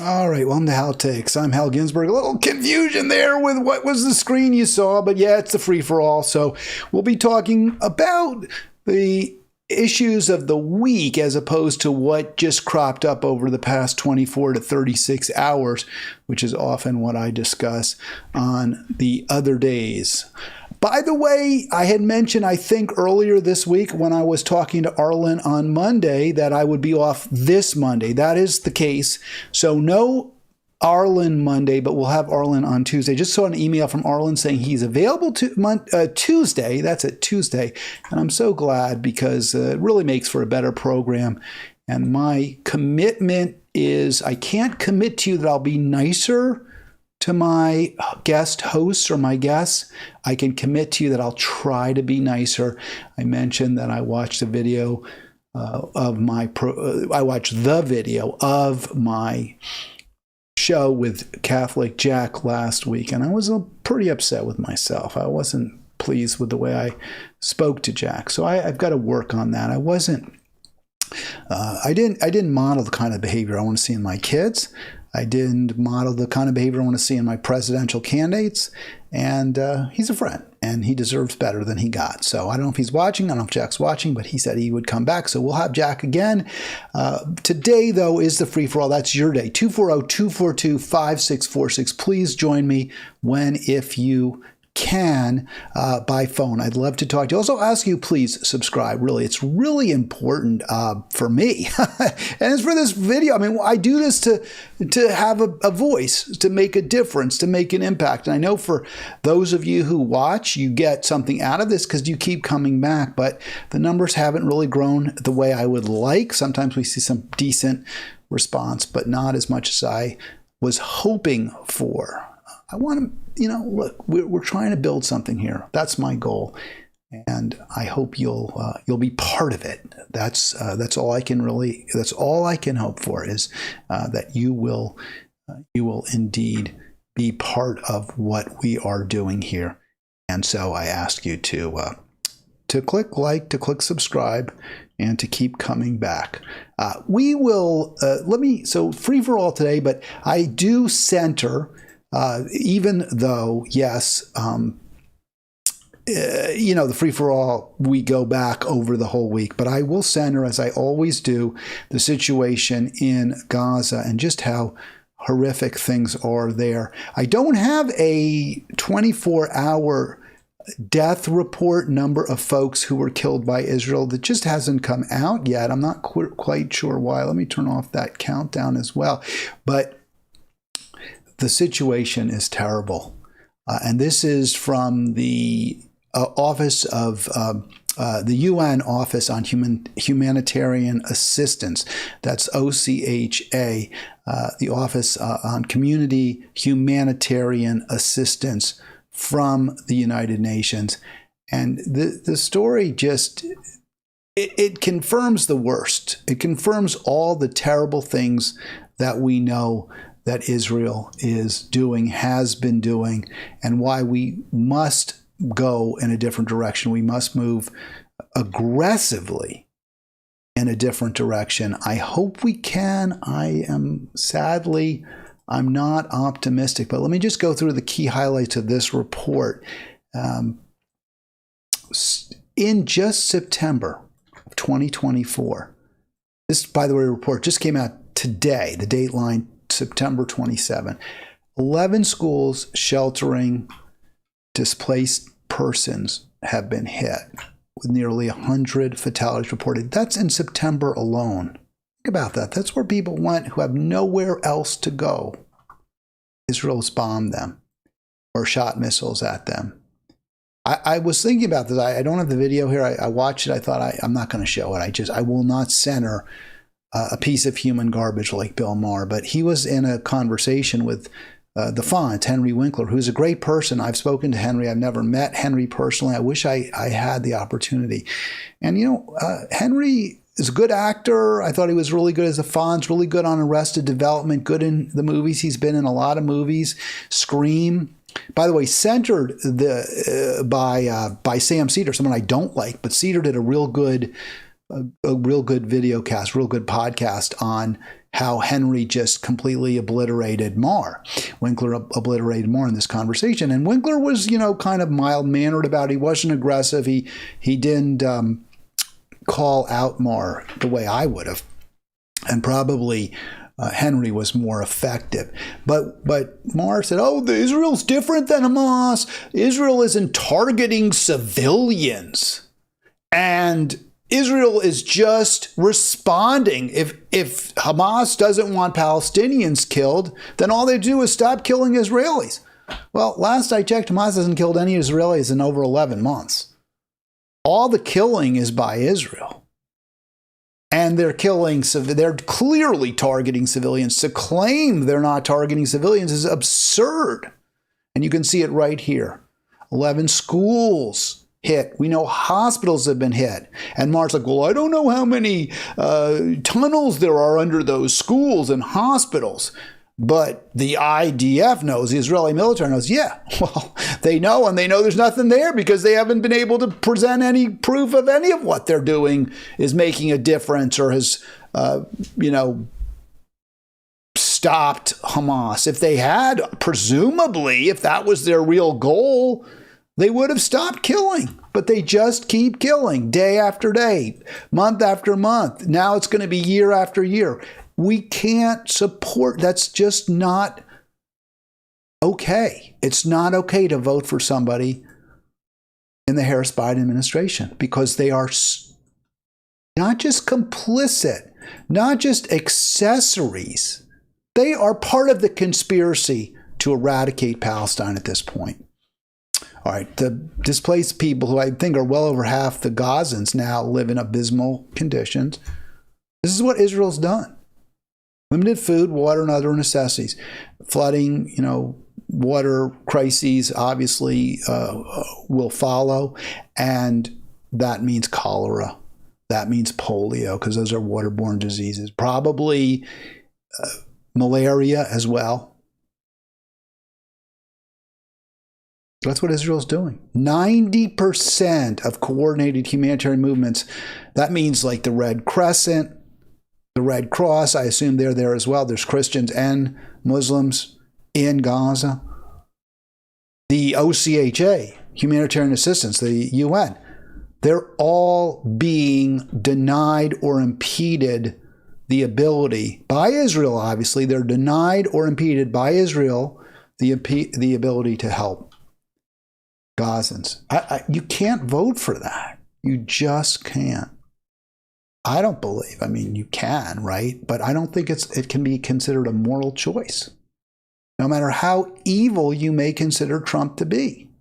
All right, welcome to Halitics. I'm Hal Ginsberg. A little confusion there with what was the screen you saw, but yeah, it's the free-for-all. So we'll be talking about the issues of the week as opposed to what just cropped up over the past 24 to 36 hours, which is often what I discuss on the other days. By the way, I had mentioned, I think earlier this week when I was talking to Arlen on Monday that I would be off this Monday. That is the case. So no Arlen Monday, but we'll have Arlen on Tuesday. Just saw an email from Arlen saying he's available Tuesday. That's it, Tuesday. And I'm so glad because it really makes for a better program. And my commitment is I can't commit to you that I'll be nicer to my guest hosts or my guests. I can commit to you that I'll try to be nicer. I mentioned that I watched a video I watched the video of my show with Catholic Jack last week, and I was pretty upset with myself. I wasn't pleased with the way I spoke to Jack, so I've got to work on that. I didn't model the kind of behavior I want to see in my kids. I didn't model the kind of behavior I want to see in my presidential candidates. And he's a friend, and he deserves better than he got. So I don't know if he's watching. I don't know if Jack's watching, but he said he would come back. So we'll have Jack again. Today, though, is the free-for-all. That's your day. 240-242-5646. Please join me if you can by phone. I'd love to talk to you. Also ask you, please subscribe. Really, it's really important for me. And as for this video, I mean, I do this to have a voice, to make a difference, to make an impact. And I know for those of you who watch, you get something out of this because you keep coming back, but the numbers haven't really grown the way I would like. Sometimes we see some decent response, but not as much as I was hoping for. I want to, look, we're trying to build something here. That's my goal, and I hope you'll be part of it. That's all I can hope for is that you will indeed be part of what we are doing here. And so I ask you to click like, to click subscribe, and to keep coming back. We will so free for all today, but I do center. Even though, yes, the free-for-all, we go back over the whole week, but I will center, as I always do, the situation in Gaza and just how horrific things are there. I don't have a 24-hour death report number of folks who were killed by Israel. That just hasn't come out yet. I'm not quite sure why. Let me turn off that countdown as well. But the situation is terrible. And this is from the Office of the UN Office on Humanitarian Assistance. That's OCHA, the Office on Community Humanitarian Assistance from the United Nations. And the story just, it confirms the worst. It confirms all the terrible things that we know that Israel is doing, has been doing, and why we must go in a different direction. We must move aggressively in a different direction. I hope we can. I'm not optimistic, but let me just go through the key highlights of this report. In just September of 2024, this, by the way, report just came out today, the dateline September 27. 11 schools sheltering displaced persons have been hit, with nearly 100 fatalities reported. That's in September alone. Think about that. That's where people went who have nowhere else to go. Israel's bombed them or shot missiles at them. I was thinking about this. I don't have the video here. I watched it. I thought I'm not going to show it. I will not center a piece of human garbage like Bill Maher, but he was in a conversation with the font, Henry Winkler, who's a great person. I've spoken to Henry. I've never met Henry personally. I wish I had the opportunity. And, Henry is a good actor. I thought he was really good as a Fonz, really good on Arrested Development, good in the movies. He's been in a lot of movies. Scream. By the way, centered by Sam Cedar, someone I don't like, but Cedar did a real good a real good video cast, real good podcast on how Henry just completely obliterated Marr. Winkler obliterated Marr in this conversation. And Winkler was, kind of mild-mannered about it. He wasn't aggressive. He didn't call out Marr the way I would have. And probably Henry was more effective. But Marr said, Israel's different than Hamas. Israel isn't targeting civilians. And Israel is just responding. If Hamas doesn't want Palestinians killed, then all they do is stop killing Israelis. Well, last I checked, Hamas hasn't killed any Israelis in over 11 months. All the killing is by Israel. And they're clearly targeting civilians. To claim they're not targeting civilians is absurd. And you can see it right here. 11 schools hit. We know hospitals have been hit. And Marr's like, well, I don't know how many tunnels there are under those schools and hospitals. But the IDF knows, the Israeli military knows, yeah, well, they know, and they know there's nothing there because they haven't been able to present any proof of any of what they're doing is making a difference or has, stopped Hamas. If they had, presumably, if that was their real goal, they would have stopped killing. But they just keep killing day after day, month after month. Now it's going to be year after year. We can't support, that's just not okay. It's not okay to vote for somebody in the Harris-Biden administration because they are not just complicit, not just accessories. They are part of the conspiracy to eradicate Palestine at this point. All right, the displaced people, who I think are well over half the Gazans now, live in abysmal conditions. This is what Israel's done. Limited food, water, and other necessities. Flooding, water crises obviously will follow. And that means cholera. That means polio, because those are waterborne diseases. Probably malaria as well. That's what Israel's doing. 90% of coordinated humanitarian movements, that means like the Red Crescent, the Red Cross, I assume they're there as well. There's Christians and Muslims in Gaza. The OCHA, Humanitarian Assistance, the UN, they're all being denied or impeded the ability, by Israel obviously, they're denied or impeded by Israel the ability to help Gazans. You can't vote for that. You just can't. I don't believe. I mean, you can, right? But I don't think it can be considered a moral choice, no matter how evil you may consider Trump to be.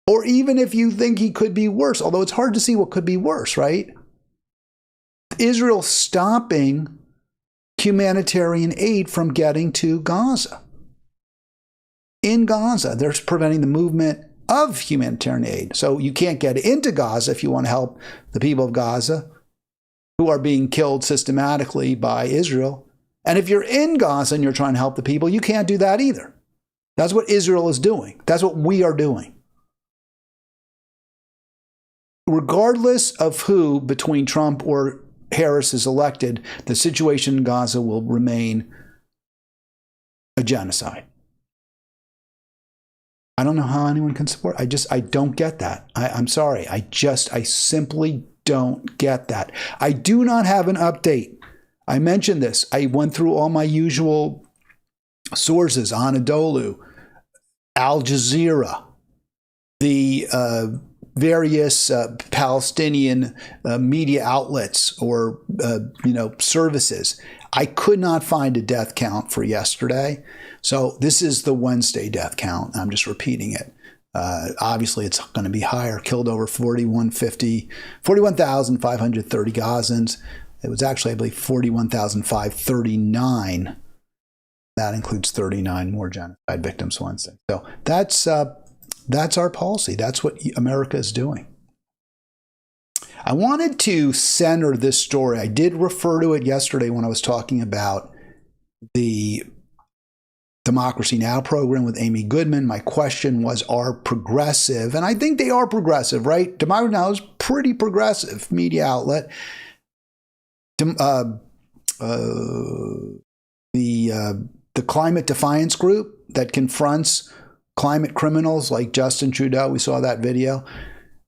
Or even if you think he could be worse, although it's hard to see what could be worse, right? Israel stopping humanitarian aid from getting to Gaza. In Gaza, they're preventing the movement of humanitarian aid. So you can't get into Gaza if you want to help the people of Gaza who are being killed systematically by Israel. And if you're in Gaza and you're trying to help the people, you can't do that either. That's what Israel is doing. That's what we are doing. Regardless of who between Trump or Harris is elected, the situation in Gaza will remain a genocide. I don't know how anyone can support. I don't get that. I'm sorry. I simply don't get that. I do not have an update. I mentioned this. I went through all my usual sources, Anadolu, Al Jazeera, the various Palestinian media outlets or services. I could not find a death count for yesterday. So this is the Wednesday death count. I'm just repeating it. Obviously, it's going to be higher. Killed over 41,530 Gazans. It was actually, I believe, 41,539. That includes 39 more genocide victims Wednesday. So that's our policy. That's what America is doing. I wanted to center this story. I did refer to it yesterday when I was talking about the Democracy Now! Program with Amy Goodman. My question was, are progressive, and I think they are progressive, right? Democracy Now! Is pretty progressive media outlet. The Climate Defiance Group that confronts climate criminals like Justin Trudeau, we saw that video.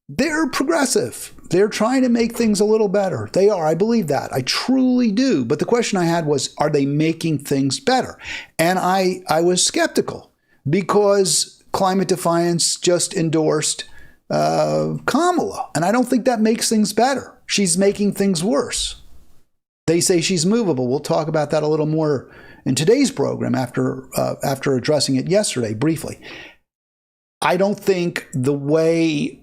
They're progressive. They're trying to make things a little better. They are. I believe that. I truly do. But the question I had was, are they making things better? And I was skeptical because Climate Defiance just endorsed Kamala. And I don't think that makes things better. She's making things worse. They say she's movable. We'll talk about that a little more in today's program after addressing it yesterday briefly. I don't think the way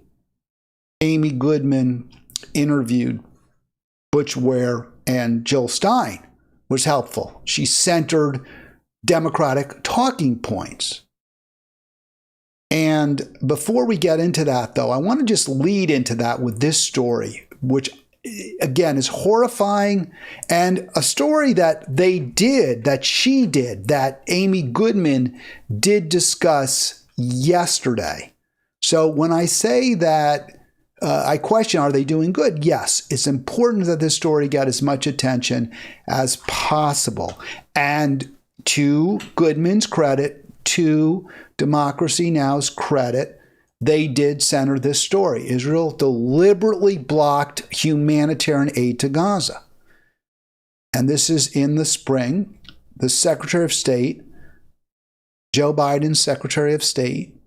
Amy Goodman interviewed Butch Ware and Jill Stein was helpful. She centered Democratic talking points. And before we get into that, though, I want to just lead into that with this story, which, again, is horrifying, and a story that that Amy Goodman did discuss yesterday. So when I say that I question, are they doing good? Yes, it's important that this story get as much attention as possible. And to Goodman's credit, to Democracy Now!'s credit, they did center this story. Israel deliberately blocked humanitarian aid to Gaza. And this is in the spring. The Secretary of State, Joe Biden's Secretary of State,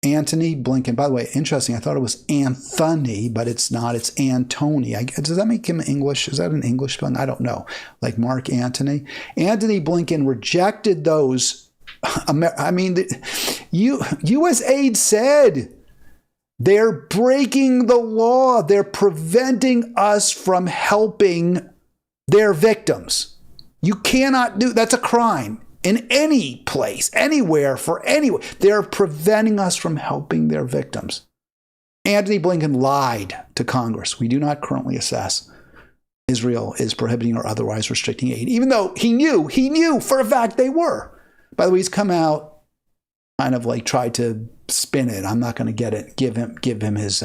Antony Blinken. By the way, interesting, I thought it was Anthony, but it's not. It's Antony. Does that make him English? Is that an English spelling? I don't know. Like Mark Antony. Antony Blinken rejected those. U.S. aid said they're breaking the law. They're preventing us from helping their victims. You cannot do that's a crime in any place, anywhere, for anyone. They're preventing us from helping their victims. Antony Blinken lied to Congress. We do not currently assess Israel is prohibiting or otherwise restricting aid, even though he knew for a fact they were. By the way, he's come out, kind of like tried to spin it. I'm not going to give him his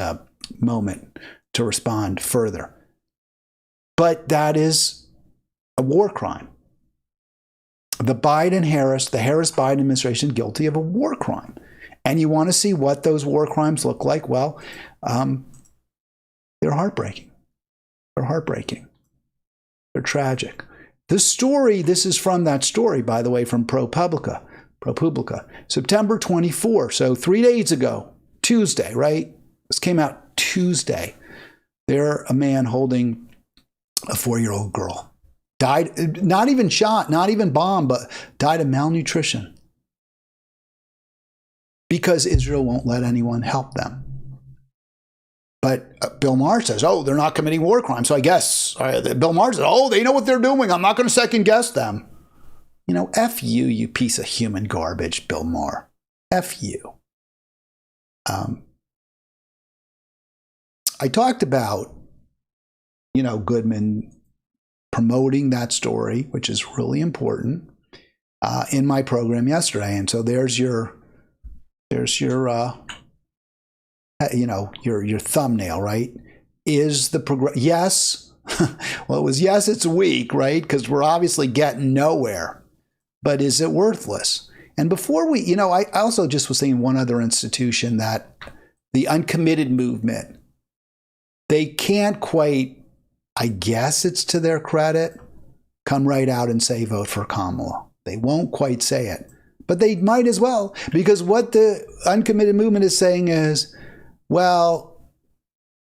moment to respond further. But that is a war crime. The Harris-Biden administration guilty of a war crime. And you want to see what those war crimes look like? Well, they're heartbreaking. They're tragic. This is from that story, by the way, from ProPublica, September 24. So 3 days ago, Tuesday, right? This came out Tuesday. There, a man holding a 4-year-old girl died, not even shot, not even bombed, but died of malnutrition because Israel won't let anyone help them. But Bill Maher says, they're not committing war crimes. So I guess Bill Maher says, they know what they're doing. I'm not going to second guess them. F you, you piece of human garbage, Bill Maher. F you. I talked about, Goodman promoting that story, which is really important, in my program yesterday. And so there's your thumbnail, right? Is the progress? Yes. Well, it was yes, it's weak, right? Because we're obviously getting nowhere. But is it worthless? And before we, I also just was thinking one other institution that the uncommitted movement, they can't quite, I guess it's to their credit, come right out and say vote for Kamala. They won't quite say it. But they might as well, because what the uncommitted movement is saying is, well,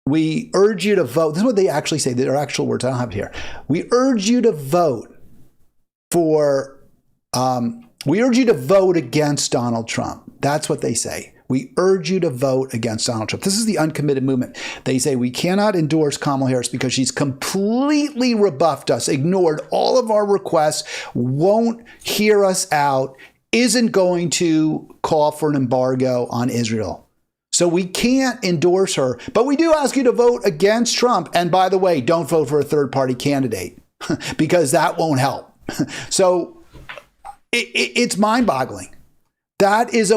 we urge you to vote. This is what they actually say. Their actual words. I don't have it here. We urge you to vote against Donald Trump. That's what they say. We urge you to vote against Donald Trump. This is the uncommitted movement. They say we cannot endorse Kamala Harris because she's completely rebuffed us, ignored all of our requests, won't hear us out, isn't going to call for an embargo on Israel. So we can't endorse her, but we do ask you to vote against Trump. And by the way, don't vote for a third-party candidate because that won't help. So it's mind-boggling. That is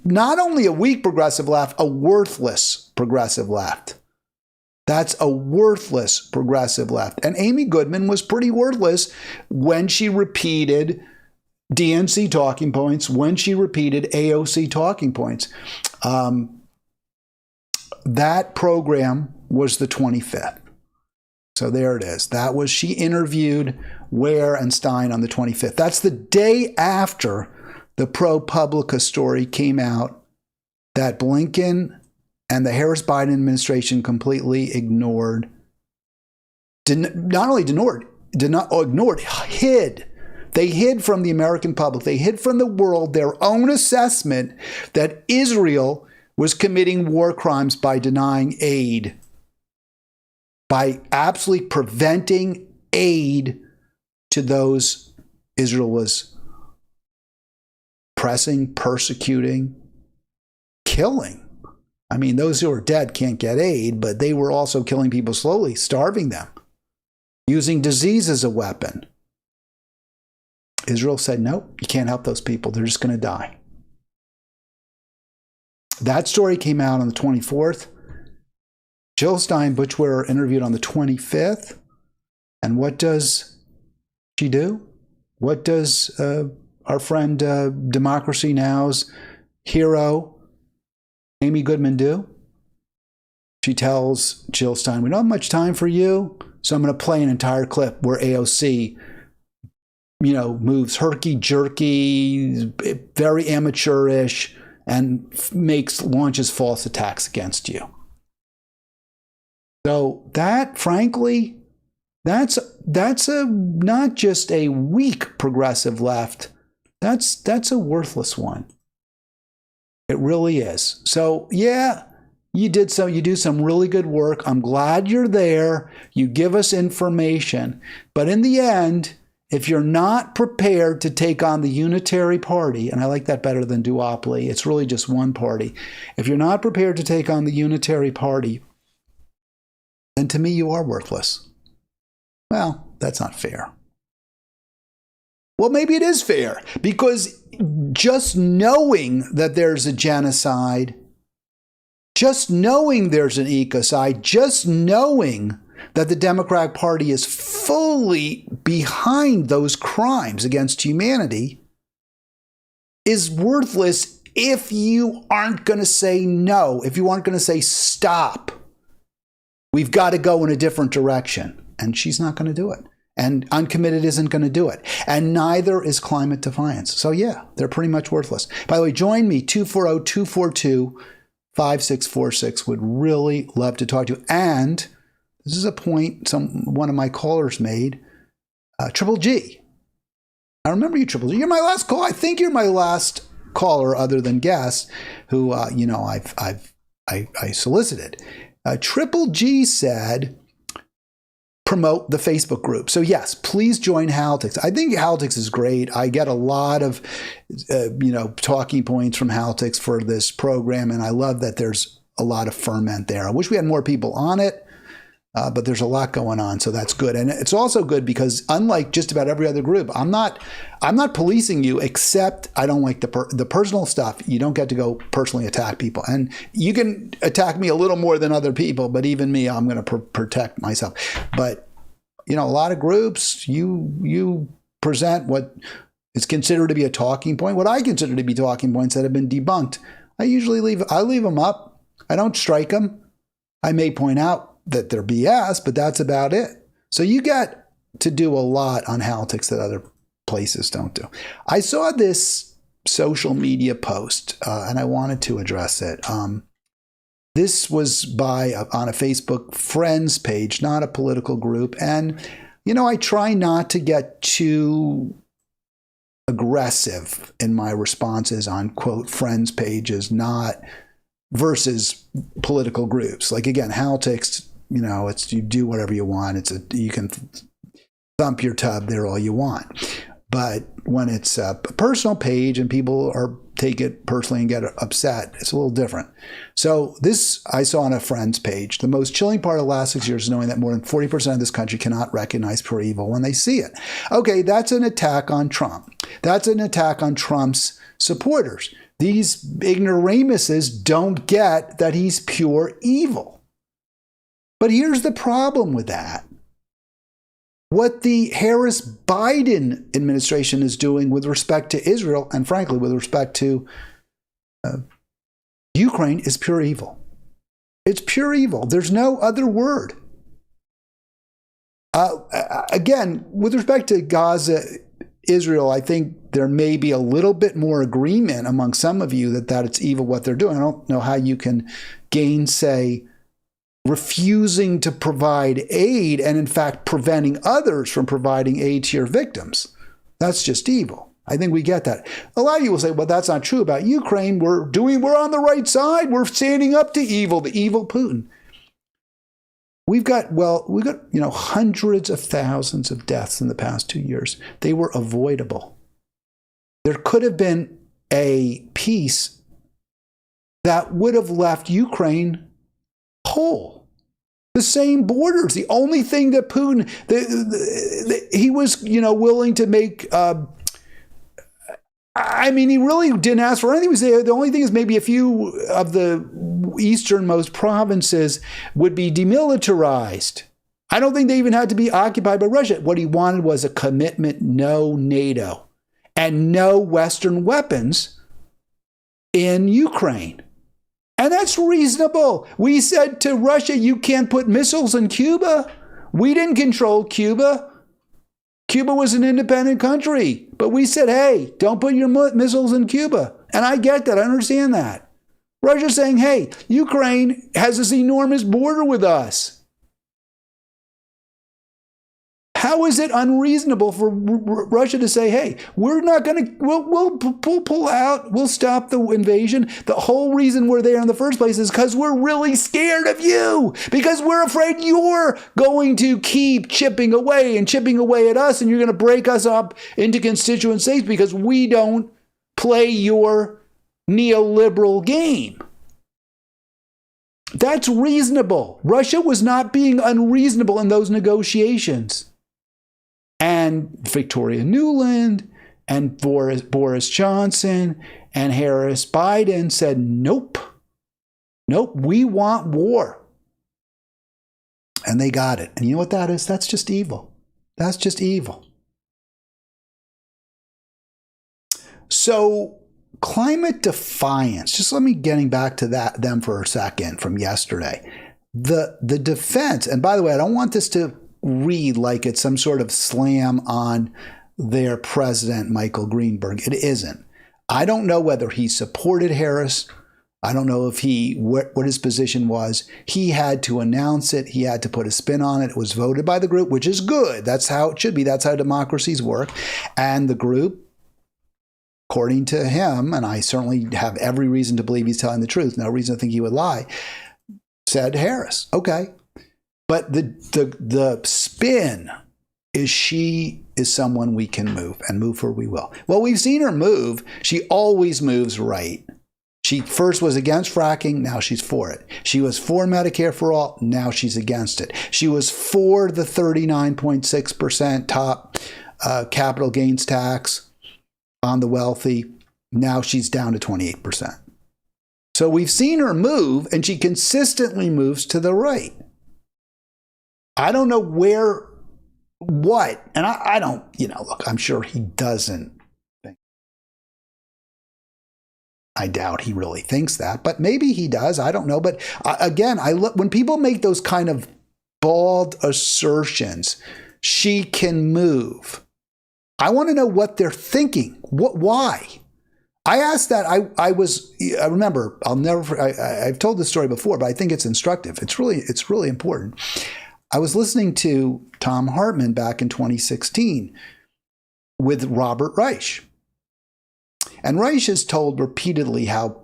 not only a weak progressive left, a worthless progressive left. That's a worthless progressive left. And Amy Goodman was pretty worthless when she repeated DNC talking points, when she repeated AOC talking points. That program was the 25th. So there it is. That was, she interviewed Ware and Stein on the 25th. That's the day after the ProPublica story came out that Blinken and the Harris-Biden administration completely ignored, hid. They hid from the American public. They hid from the world their own assessment that Israel was committing war crimes by denying aid, by absolutely preventing aid to those Israel was pressing, persecuting, killing. I mean, those who are dead can't get aid, but they were also killing people slowly, starving them, using disease as a weapon. Israel said, nope, you can't help those people. They're just going to die. That story came out on the 24th. Jill Stein, Butch Ware interviewed on the 25th. And what does she do? What does our friend Democracy Now's hero, Amy Goodman, do? She tells Jill Stein, we don't have much time for you, so I'm going to play an entire clip where AOC, moves herky-jerky, very amateurish, and launches false attacks against you. So that, frankly, that's not just a weak progressive left. That's a worthless one. It really is. So yeah, you do some really good work. I'm glad you're there. You give us information. But in the end, if you're not prepared to take on the unitary party, and I like that better than duopoly, it's really just one party. If you're not prepared to take on the unitary party, then to me you are worthless. Well, that's not fair. Well, maybe it is fair, because just knowing that there's a genocide, just knowing there's an ecocide, just knowing that the Democratic Party is fully behind those crimes against humanity is worthless if you aren't going to say no, if you aren't going to say stop. We've got to go in a different direction. And she's not going to do it. And Uncommitted isn't going to do it. And neither is Climate Defiance. So yeah, they're pretty much worthless. By the way, join me, 240-242-5646. Would really love to talk to you. And this is a point one of my callers made. Triple G. I remember you, Triple G. You're my last call. I think you're my last caller other than guest who, I solicited. Triple G said, promote the Facebook group. So yes, please join Halitics. I think Halitics is great. I get a lot of, talking points from Halitics for this program, and I love that there's a lot of ferment there. I wish we had more people on it, but there's a lot going on, so that's good. And it's also good because unlike just about every other group, I'm not policing you, except I don't like the personal stuff. You don't get to go personally attack people, and you can attack me a little more than other people, but even me, I'm going to protect myself. But a lot of groups, you present what is considered to be a talking point, what I consider to be talking points that have been debunked. I usually leave them up. I don't strike them. I may point out that they're BS, but that's about it. So you got to do a lot on Halitics that other places don't do. I saw this social media post, and I wanted to address it. This was on a Facebook friends page, not a political group. And, I try not to get too aggressive in my responses on, quote, friends pages, not versus political groups. Like, again, Halitics, it's you do whatever you want. You can thump your tub there all you want. But when it's a personal page and people take it personally and get upset, it's a little different. So this I saw on a friend's page. The most chilling part of the last 6 years is knowing that more than 40% of this country cannot recognize pure evil when they see it. Okay, that's an attack on Trump. That's an attack on Trump's supporters. These ignoramuses don't get that he's pure evil. But here's the problem with that. What the Harris-Biden administration is doing with respect to Israel, and frankly, with respect to Ukraine, is pure evil. It's pure evil. There's no other word. Again, with respect to Gaza, Israel, I think there may be a little bit more agreement among some of you that it's evil what they're doing. I don't know how you can gainsay refusing to provide aid and, in fact, preventing others from providing aid to your victims. That's just evil. I think we get that. A lot of you will say, well, that's not true about Ukraine. We're on the right side. We're standing up to evil, the evil Putin. We've got hundreds of thousands of deaths in the past 2 years. They were avoidable. There could have been a peace that would have left Ukraine whole. The same borders. The only thing that Putin, he was, willing to make. He really didn't ask for anything. The only thing is maybe a few of the easternmost provinces would be demilitarized. I don't think they even had to be occupied by Russia. What he wanted was a commitment, no NATO, and no Western weapons in Ukraine. And that's reasonable. We said to Russia, you can't put missiles in Cuba. We didn't control Cuba. Cuba was an independent country. But we said, hey, don't put your missiles in Cuba. And I get that. I understand that. Russia's saying, hey, Ukraine has this enormous border with us. How is it unreasonable for Russia to say, hey, we're not going to, we'll pull out, we'll stop the invasion. The whole reason we're there in the first place is because we're really scared of you, because we're afraid you're going to keep chipping away at us, and you're going to break us up into constituent states because we don't play your neoliberal game. That's reasonable. Russia was not being unreasonable in those negotiations. And Victoria Nuland and Boris Johnson and Harris Biden said, nope, we want war. And they got it. And you know what that is? That's just evil. That's just evil. So climate defiance, just let me getting back to them for a second from yesterday. The defense, and by the way, I don't want this to read like it's some sort of slam on their president, Michael Greenberg. It isn't. I don't know whether he supported Harris. I don't know if what his position was. He had to announce it. He had to put a spin on it. It was voted by the group, which is good. That's how it should be. That's how democracies work. And the group, according to him, and I certainly have every reason to believe he's telling the truth, no reason to think he would lie, said Harris. Okay. But the spin is she is someone we can move, and move her we will. Well, we've seen her move. She always moves right. She first was against fracking. Now she's for it. She was for Medicare for all. Now she's against it. She was for the 39.6% top capital gains tax on the wealthy. Now she's down to 28%. So we've seen her move, and she consistently moves to the right. I don't know what, and I don't, look, I'm sure he doesn't think. I doubt he really thinks that, but maybe he does. I don't know. But again, when people make those kind of bald assertions, she can move. I want to know what they're thinking. Why? I asked that. I remember, I've told this story before, but I think it's instructive. It's really important. I was listening to Tom Hartman back in 2016 with Robert Reich. And Reich has told repeatedly how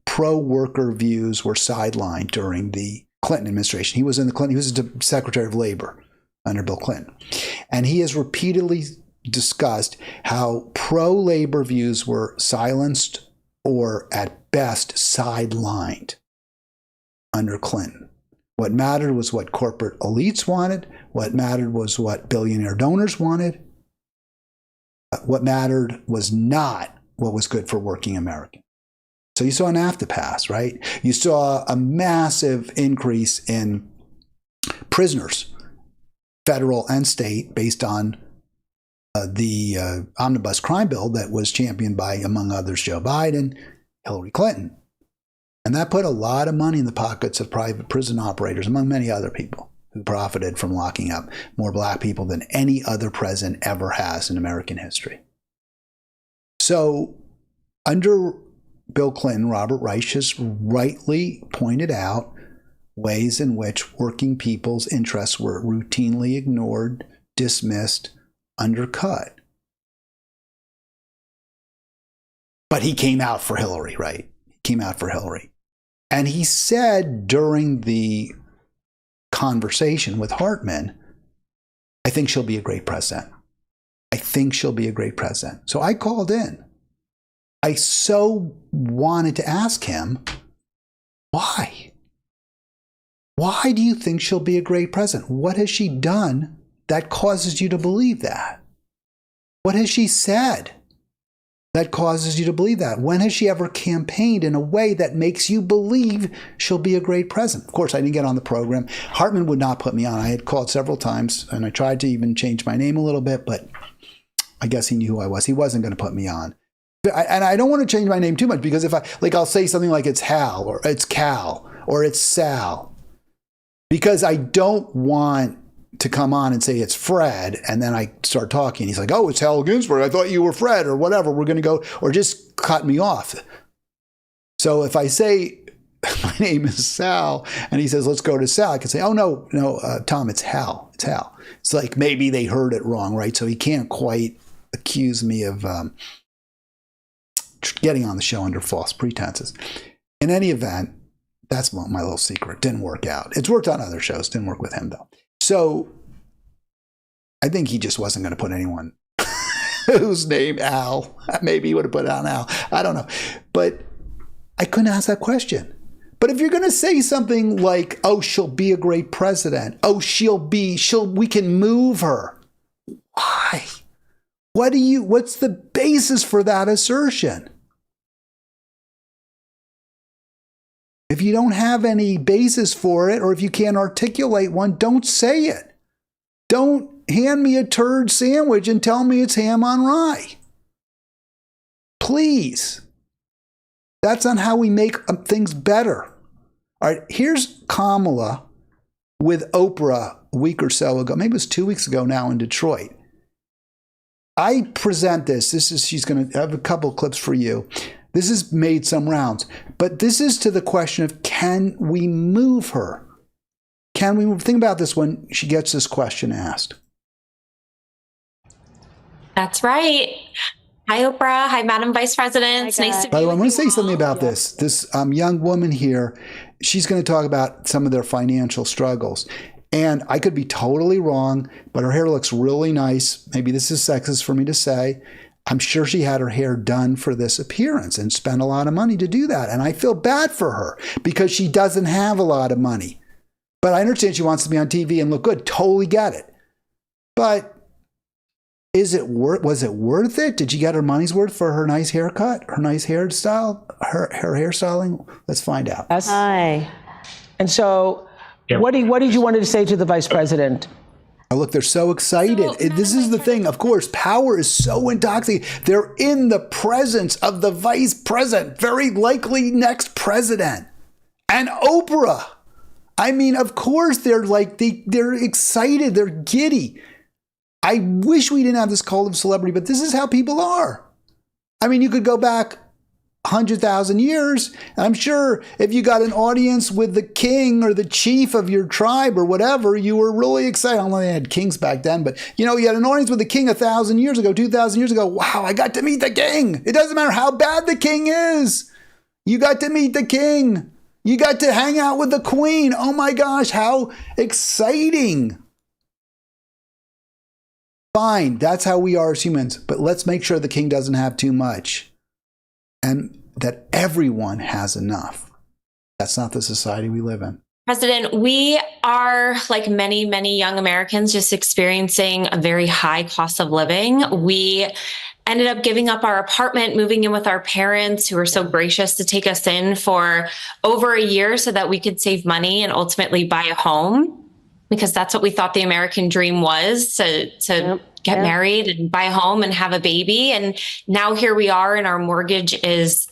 pro-worker views were sidelined during the Clinton administration. He was the Secretary of Labor under Bill Clinton. And he has repeatedly discussed how pro-labor views were silenced or at best sidelined under Clinton. What mattered was what corporate elites wanted. What mattered was what billionaire donors wanted. What mattered was not what was good for working Americans. So you saw NAFTA pass, right? You saw a massive increase in prisoners, federal and state, based on the omnibus crime bill that was championed by, among others, Joe Biden, Hillary Clinton. And that put a lot of money in the pockets of private prison operators, among many other people who profited from locking up more black people than any other president ever has in American history. So under Bill Clinton, Robert Reich has rightly pointed out ways in which working people's interests were routinely ignored, dismissed, undercut. But he came out for Hillary, right? He came out for Hillary. And he said during the conversation with Hartman, I think she'll be a great president. I think she'll be a great president. So I called in. I so wanted to ask him, why? Why do you think she'll be a great president? What has she done that causes you to believe that? What has she said that causes you to believe that? When has she ever campaigned in a way that makes you believe she'll be a great president? Of course, I didn't get on the program. Hartman would not put me on. I had called several times, and I tried to even change my name a little bit, but I guess he knew who I was. He wasn't going to put me on. And I don't want to change my name too much, because if I'll say something like it's Hal, or it's Cal, or it's Sal, because I don't want to come on and say it's Fred, and then I start talking. He's like, oh, it's Hal Ginsberg. I thought you were Fred, or whatever. We're going to go, or just cut me off. So if I say my name is Sal, and he says, let's go to Sal, I can say, oh, no, Tom, it's Hal. It's Hal. It's like maybe they heard it wrong, right? So he can't quite accuse me of getting on the show under false pretenses. In any event, that's my little secret. Didn't work out. It's worked on other shows. Didn't work with him, though. So I think he just wasn't going to put anyone whose name Al. Maybe he would have put it on Al. I don't know. But I couldn't ask that question. But if you're going to say something like, oh, she'll be a great president. Oh, we can move her. Why? What's the basis for that assertion? If you don't have any basis for it, or if you can't articulate one, don't say it. Don't hand me a turd sandwich and tell me it's ham on rye. Please. That's not how we make things better. All right, here's Kamala with Oprah a week or so ago. Maybe it was 2 weeks ago now in Detroit. I present this. She's going to have a couple clips for you. This has made some rounds, but this is to the question of, can we move her? Can we move? Think about this when she gets this question asked. That's right. Hi, Oprah. Hi, Madam Vice President. It's nice to be. By the way, I want to say something about this. This young woman here, she's going to talk about some of their financial struggles. And I could be totally wrong, but her hair looks really nice. Maybe this is sexist for me to say. I'm sure she had her hair done for this appearance and spent a lot of money to do that. And I feel bad for her because she doesn't have a lot of money. But I understand she wants to be on TV and look good. Totally get it. But was it worth it? Did she get her money's worth for her nice haircut, her nice hairstyle, her hairstyling? Let's find out. Yes. Hi. And so what did you want to say to the vice president? Oh, look, they're so excited. This is the thing. Of course, power is so intoxicating. They're in the presence of the vice president, very likely next president, and Oprah. I mean, of course, they're excited. They're giddy. I wish we didn't have this cult of celebrity, but this is how people are. I mean, you could go back 100,000 years. And I'm sure if you got an audience with the king or the chief of your tribe or whatever, you were really excited. I don't know if they had kings back then, but you had an audience with the king 1,000 years ago, 2,000 years ago. Wow, I got to meet the king. It doesn't matter how bad the king is. You got to meet the king. You got to hang out with the queen. Oh my gosh, how exciting. Fine, that's how we are as humans, but let's make sure the king doesn't have too much. And that everyone has enough. That's not the society we live in. President, we are, like many, many young Americans, just experiencing a very high cost of living. We ended up giving up our apartment, moving in with our parents, who were so gracious to take us in for over a year so that we could save money and ultimately buy a home. because that's what we thought the American dream was, to get married and buy a home and have a baby. And now here we are, and our mortgage is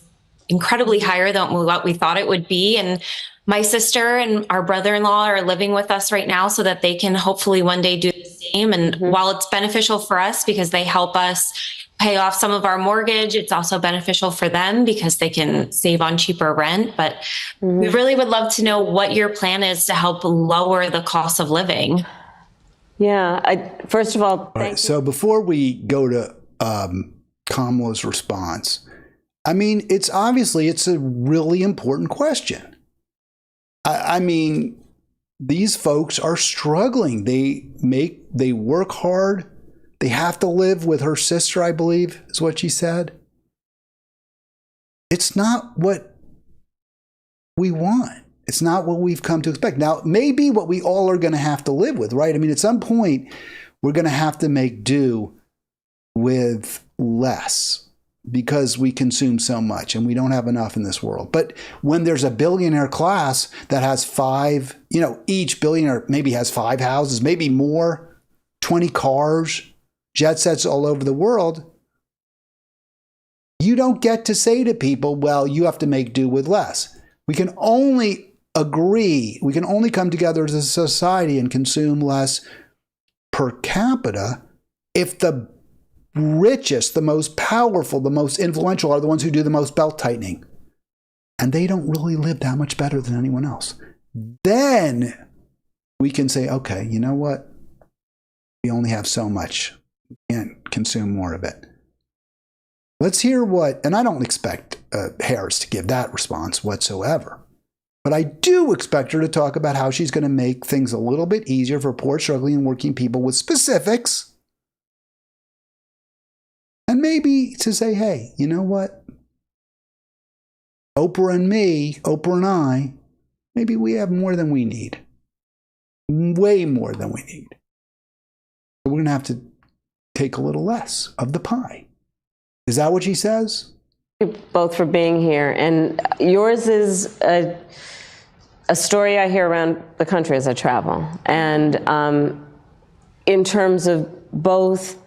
incredibly higher than what we thought it would be. And my sister and our brother-in-law are living with us right now so that they can hopefully one day do the same. And while it's beneficial for us because they help us pay off some of our mortgage, it's also beneficial for them because they can save on cheaper rent. But we really would love to know what your plan is to help lower the cost of living. Yeah, first of all, thank you. So before we go to Kamala's response, I mean, it's a really important question. I mean, these folks are struggling. They work hard. They have to live with her sister, I believe, is what she said. It's not what we want. It's not what we've come to expect. Now, maybe what we all are going to have to live with, right? I mean, at some point, we're going to have to make do with less because we consume so much and we don't have enough in this world. But when there's a billionaire class that has five, each billionaire maybe has 5 houses, maybe more, 20 cars, jet sets all over the world, you don't get to say to people, well, you have to make do with less. We can only agree, we can only come together as a society and consume less per capita if the richest, the most powerful, the most influential are the ones who do the most belt tightening. And they don't really live that much better than anyone else. Then we can say, okay, you know what? We only have so much. We can't consume more of it. Let's hear what, and I don't expect Harris to give that response whatsoever. But I do expect her to talk about how she's going to make things a little bit easier for poor, struggling, and working people with specifics. And maybe to say, hey, you know what? Oprah and me, Oprah and I, maybe we have more than we need. Way more than we need. So we're going to have to take a little less of the pie. Is that what she says? Thank you both for being here. And yours is a story I hear around the country as I travel. And in terms of both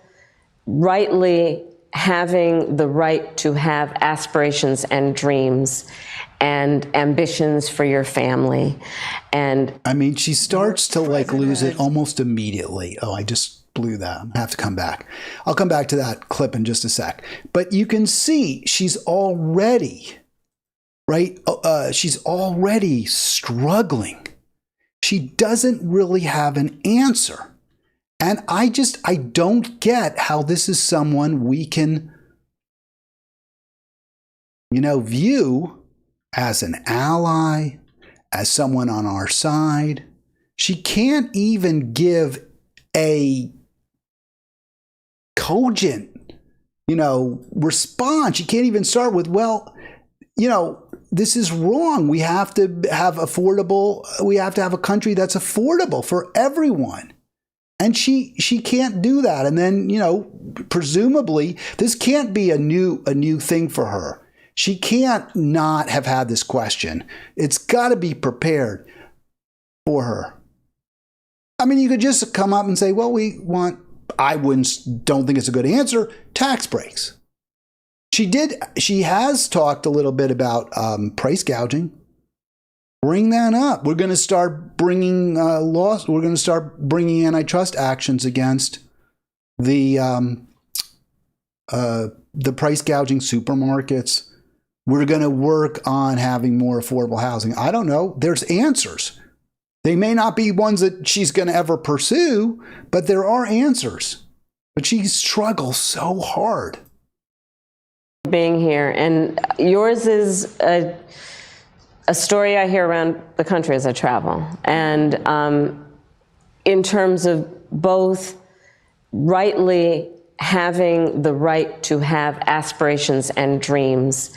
rightly having the right to have aspirations and dreams and ambitions for your family. And I mean, she starts to lose it almost immediately. Oh, I just blew that. I have to come back. I'll come back to that clip in just a sec. But you can see she's already, right? She's already struggling. She doesn't really have an answer. And I don't get how this is someone we can, view as an ally, as someone on our side. She can't even give a cogent, response. She can't even start with, well, this is wrong. We have to have a country that's affordable for everyone. And she can't do that. And then, presumably this can't be a new thing for her. She can't not have had this question. It's got to be prepared for her. I mean, you could just come up and say, well, don't think it's a good answer, tax breaks. She has talked a little bit about price gouging. Bring that up. We're going to start bringing laws. We're going to start bringing antitrust actions against the price gouging supermarkets. We're going to work on having more affordable housing. I don't know. There's answers. They may not be ones that she's going to ever pursue, but there are answers. But she struggles so hard. Being here, and yours is a story I hear around the country as I travel. And in terms of both rightly having the right to have aspirations and dreams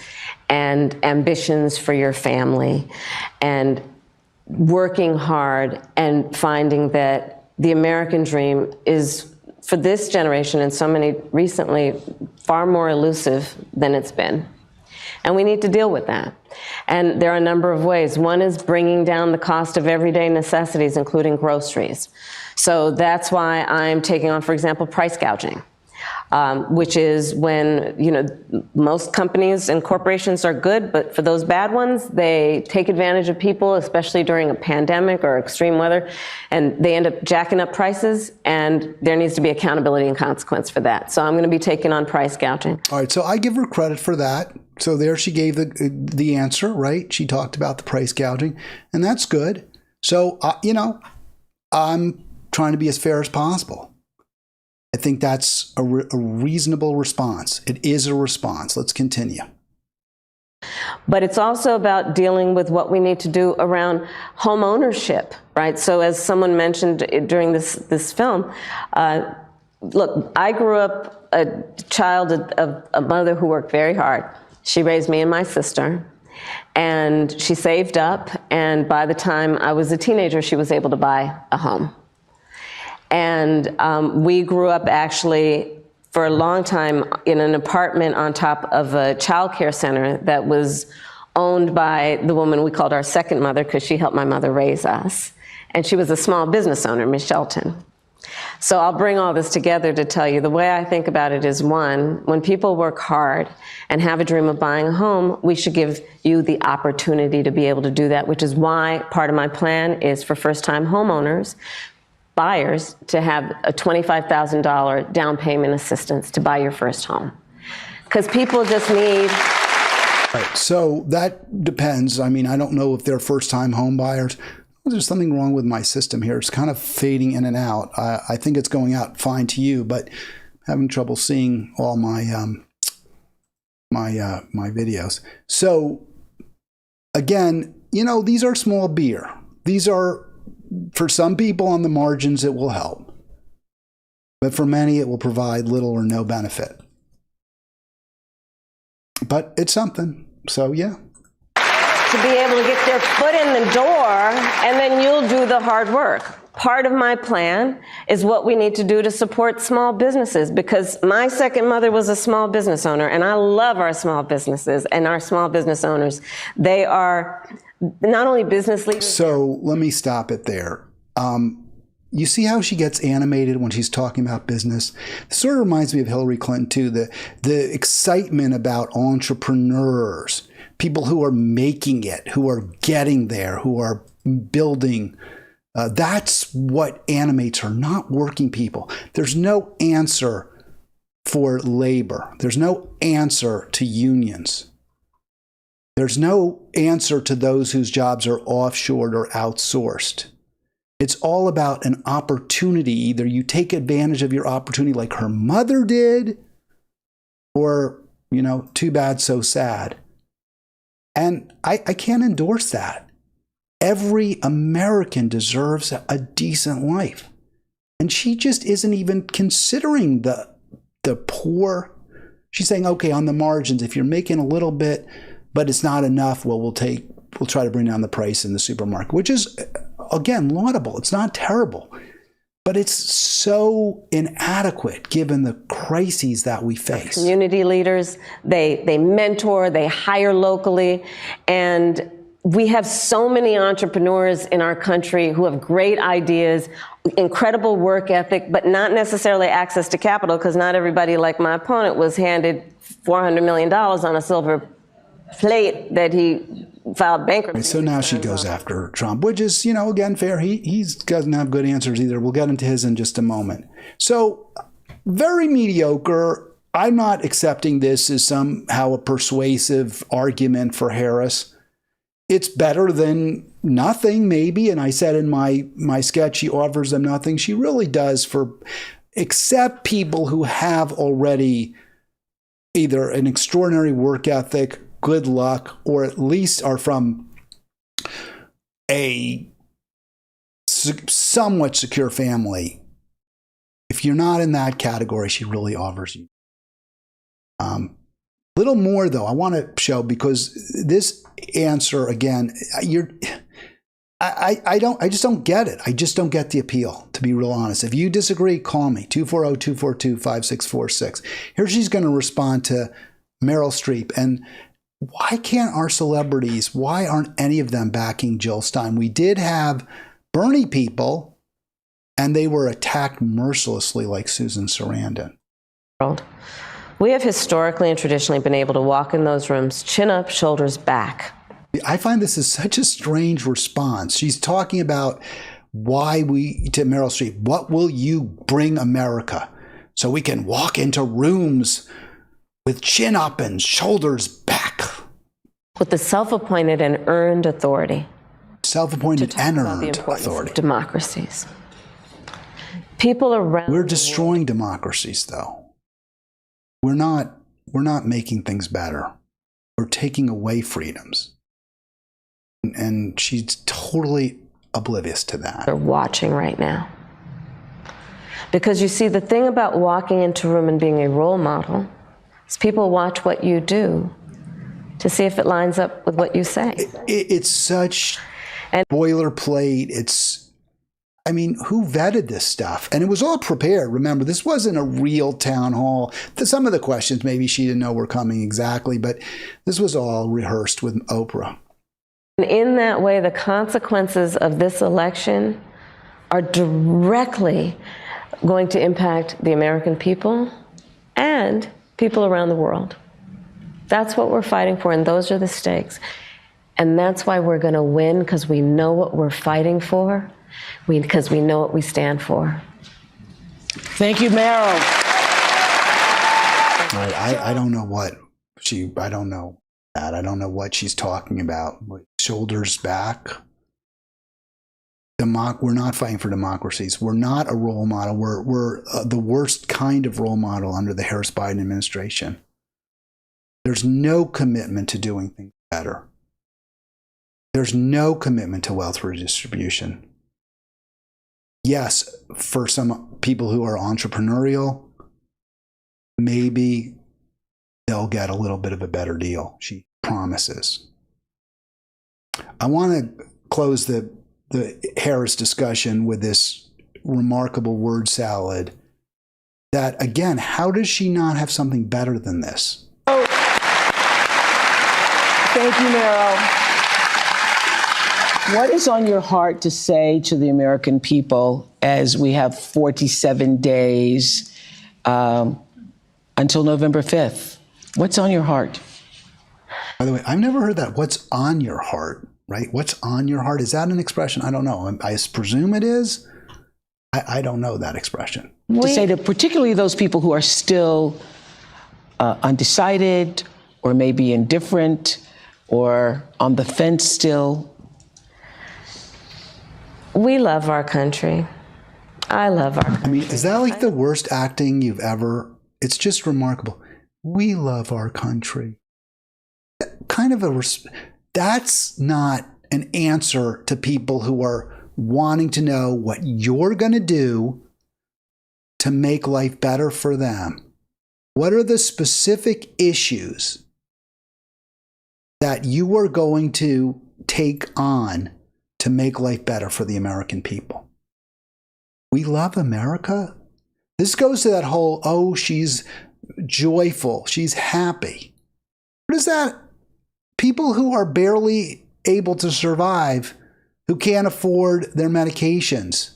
and ambitions for your family, and working hard and finding that the American dream is, for this generation and so many recently, far more elusive than it's been. And we need to deal with that. And there are a number of ways. One is bringing down the cost of everyday necessities, including groceries. So that's why I'm taking on, for example, price gouging. Which is when, most companies and corporations are good, but for those bad ones, they take advantage of people, especially during a pandemic or extreme weather, and they end up jacking up prices, and there needs to be accountability and consequence for that. So I'm going to be taking on price gouging. All right, so I give her credit for that. So there she gave the answer, right? She talked about the price gouging, and that's good. So, I'm trying to be as fair as possible. I think that's a reasonable response. It is a response. Let's continue. But it's also about dealing with what we need to do around home ownership, right? So as someone mentioned during this film, look, I grew up a child of a mother who worked very hard. She raised me and my sister, and she saved up, and by the time I was a teenager, she was able to buy a home. And we grew up actually for a long time in an apartment on top of a child care center that was owned by the woman we called our second mother, because she helped my mother raise us. And she was a small business owner, Miss Shelton. So I'll bring all this together to tell you the way I think about it is, one, when people work hard and have a dream of buying a home, we should give you the opportunity to be able to do that, which is why part of my plan is for first-time homeowners, buyers, to have a $25,000 down payment assistance to buy your first home. Because people just need... Right, so that depends. I mean, I don't know if they're first-time home buyers. There's something wrong with my system here. It's kind of fading in and out. I think it's going out fine to you, but I'm having trouble seeing all my my videos. So again, these are small beer. These are, for some people on the margins, it will help. But for many, it will provide little or no benefit. But it's something. So, yeah. To be able to get their foot in the door, and then you'll do the hard work. Part of my plan is what we need to do to support small businesses, because my second mother was a small business owner, and I love our small businesses and our small business owners. They are not only business leaders. So let me stop it there. You see how she gets animated when she's talking about business? This sort of reminds me of Hillary Clinton, too. The excitement about entrepreneurs, people who are making it, who are getting there, who are building. That's what animates her, not working people. There's no answer for labor. There's no answer to unions. There's no answer to those whose jobs are offshored or outsourced. It's all about an opportunity. Either you take advantage of your opportunity like her mother did, or, too bad, so sad. And I can't endorse that. Every American deserves a decent life. And she just isn't even considering the poor. She's saying, okay, on the margins, if you're making a little bit, but it's not enough, well, we'll try to bring down the price in the supermarket, which is, again, laudable. It's not terrible, but it's so inadequate given the crises that we face. Community leaders, they mentor, they hire locally, and we have so many entrepreneurs in our country who have great ideas, incredible work ethic, but not necessarily access to capital, because not everybody, like my opponent, was handed $400 million on a silver plate that he filed bankruptcy. So now she goes after Trump, which is, again, fair. He doesn't have good answers either. We'll get into his in just a moment. So very mediocre. I'm not accepting this as somehow a persuasive argument for Harris. It's better than nothing, maybe. And I said in my sketch, she offers them nothing. She really does, except people who have already either an extraordinary work ethic, good luck, or at least are from a somewhat secure family. If you're not in that category, she really offers you. Little more, though, I want to show, because this answer, again, I just don't get it. I just don't get the appeal, to be real honest. If you disagree, call me, 240-242-5646. Here she's going to respond to Meryl Streep. And why can't our celebrities, why aren't any of them backing Jill Stein? We did have Bernie people, and they were attacked mercilessly like Susan Sarandon. We have historically and traditionally been able to walk in those rooms, chin up, shoulders back. I find this is such a strange response. She's talking about why to Meryl Streep, what will you bring America so we can walk into rooms with chin up and shoulders back? With the self-appointed and earned authority. Self-appointed and earned the importance authority. Of democracies. People around. We're destroying democracies, though. We're not making things better. We're taking away freedoms. And she's totally oblivious to that. They're watching right now. Because you see, the thing about walking into a room and being a role model is people watch what you do to see if it lines up with what you say. It's such boilerplate. I mean, who vetted this stuff? And it was all prepared. Remember, this wasn't a real town hall. Some of the questions maybe she didn't know were coming exactly, but this was all rehearsed with Oprah. And in that way, the consequences of this election are directly going to impact the American people and people around the world. That's what we're fighting for, and those are the stakes. And that's why we're going to win, because we know what we're fighting for, because we know what we stand for. Thank you, Meryl. I don't know what I don't know that. I don't know what she's talking about. Shoulders back. We're not fighting for democracies. We're not a role model. We're the worst kind of role model under the Harris-Biden administration. There's no commitment to doing things better. There's no commitment to wealth redistribution. Yes, for some people who are entrepreneurial, maybe they'll get a little bit of a better deal, she promises. I want to close the Harris discussion with this remarkable word salad that, again, how does she not have something better than this? Oh. Thank you, Meryl. What is on your heart to say to the American people as we have 47 days until November 5th? What's on your heart? By the way, I've never heard that. What's on your heart, right? What's on your heart? Is that an expression? I don't know. I presume it is. I don't know that expression. To say to particularly those people who are still undecided or maybe indifferent or on the fence still. We love our country. I love our country. I mean, is that like the worst acting you've ever? It's just remarkable. We love our country. Kind of that's not an answer to people who are wanting to know what you're going to do to make life better for them. What are the specific issues that you are going to take on to make life better for the American people? We love America. This goes to that whole, oh, she's joyful, she's happy. What is that? People who are barely able to survive, who can't afford their medications,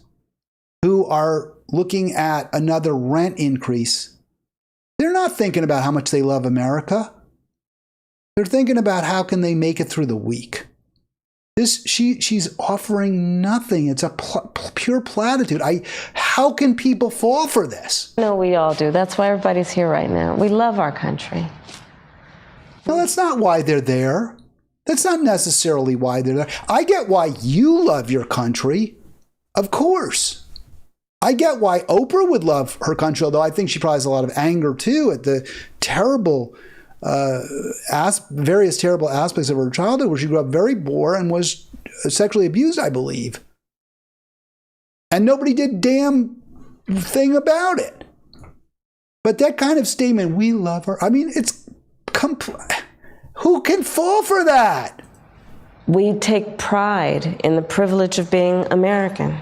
who are looking at another rent increase, they're not thinking about how much they love America. They're thinking about how can they make it through the week. She's offering nothing. It's a pure platitude. How can people fall for this? No, we all do. That's why everybody's here right now. We love our country. No, that's not why they're there. That's not necessarily why they're there. I get why you love your country. Of course. I get why Oprah would love her country, although I think she probably has a lot of anger, too, at the terrible various terrible aspects of her childhood, where she grew up very poor and was sexually abused, I believe. And nobody did damn thing about it. But that kind of statement, we love her, I mean, it's who can fall for that? We take pride in the privilege of being American.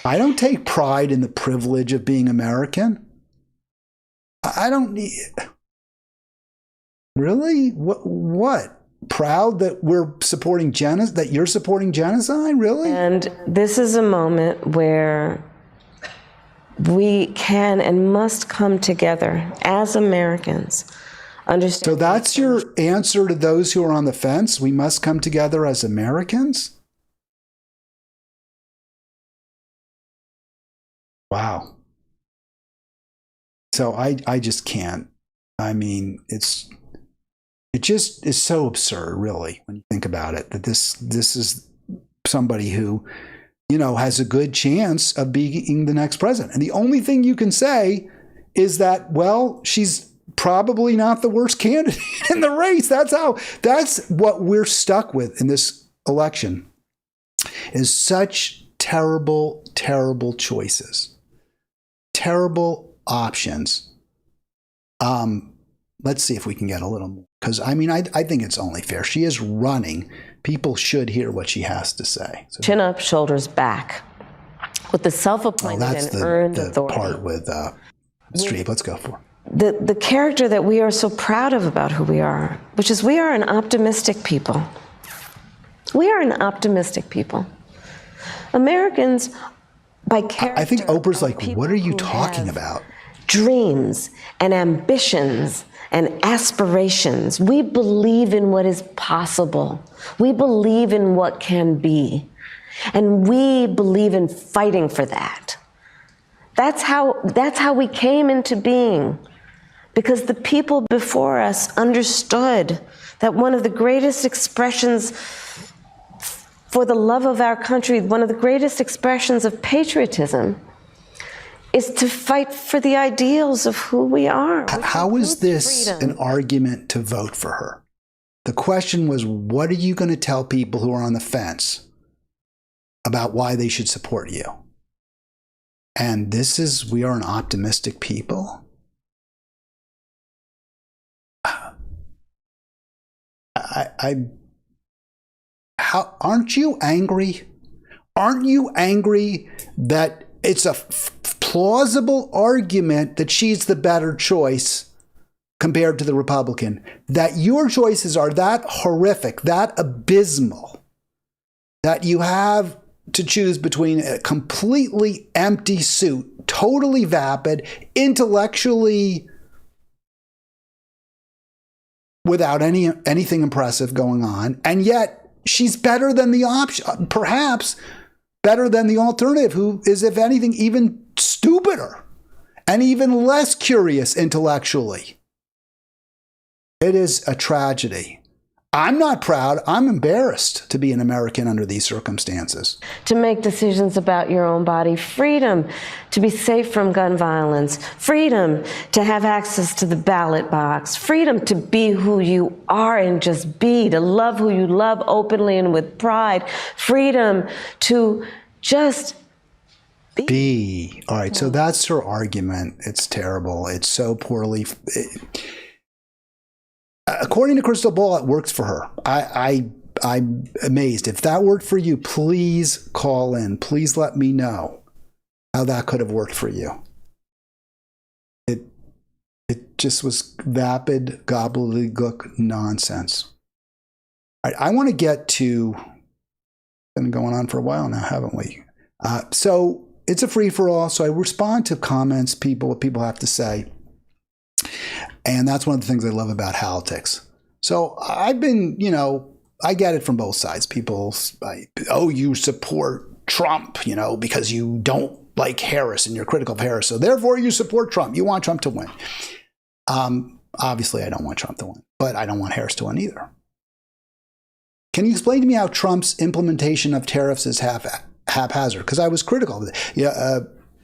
I don't take pride in the privilege of being American. I don't need... Really? What? Proud that we're supporting that you're supporting genocide? Really? And this is a moment where we can and must come together as Americans. Understand. So that's your answer to those who are on the fence? We must come together as Americans? Wow. So I just can't. I mean, it just is so absurd, really, when you think about it, that this is somebody who, has a good chance of being the next president. And the only thing you can say is that, well, she's probably not the worst candidate in the race. That's what we're stuck with in this election, is such terrible, terrible choices, terrible options. Let's see if we can get a little more. Because, I think it's only fair. She is running. People should hear what she has to say. So, chin up, shoulders back. With the self-appointed and earned authority. That's the part with Streep. Let's go for the character that we are so proud of about who we are, which is we are an optimistic people. We are an optimistic people. Americans, by character, I think Oprah's like, what are you talking about? Dreams and ambitions and aspirations. We believe in what is possible. We believe in what can be. And we believe in fighting for that. That's how we came into being. Because the people before us understood that one of the greatest expressions for the love of our country, one of the greatest expressions of patriotism, is to fight for the ideals of who we are. How is this an argument to vote for her? The question was, what are you going to tell people who are on the fence about why they should support you? And we are an optimistic people. Aren't you angry? Aren't you angry that it's a plausible argument that she's the better choice compared to the Republican, that your choices are that horrific, that abysmal, that you have to choose between a completely empty suit, totally vapid, intellectually without anything impressive going on, and yet she's better than the option, perhaps better than the alternative, who is, if anything, even stupider and even less curious intellectually. It is a tragedy. I'm not proud. I'm embarrassed to be an American under these circumstances. To make decisions about your own body, freedom to be safe from gun violence, freedom to have access to the ballot box, freedom to be who you are and just be, to love who you love openly and with pride, freedom to just be. All right, so that's her argument. It's terrible. It's so poorly. According to Crystal Ball, it works for her. I'm amazed. If that worked for you, please call in. Please let me know how that could have worked for you. It just was vapid, gobbledygook nonsense. All right, I want to get to, been going on for a while now, haven't we? So it's a free-for-all, so I respond to comments, what people have to say. And that's one of the things I love about Halitics. So I've been, I get it from both sides. People, you support Trump, because you don't like Harris and you're critical of Harris. So therefore you support Trump. You want Trump to win. Obviously I don't want Trump to win, but I don't want Harris to win either. Can you explain to me how Trump's implementation of tariffs is haphazard? Because I was critical of it.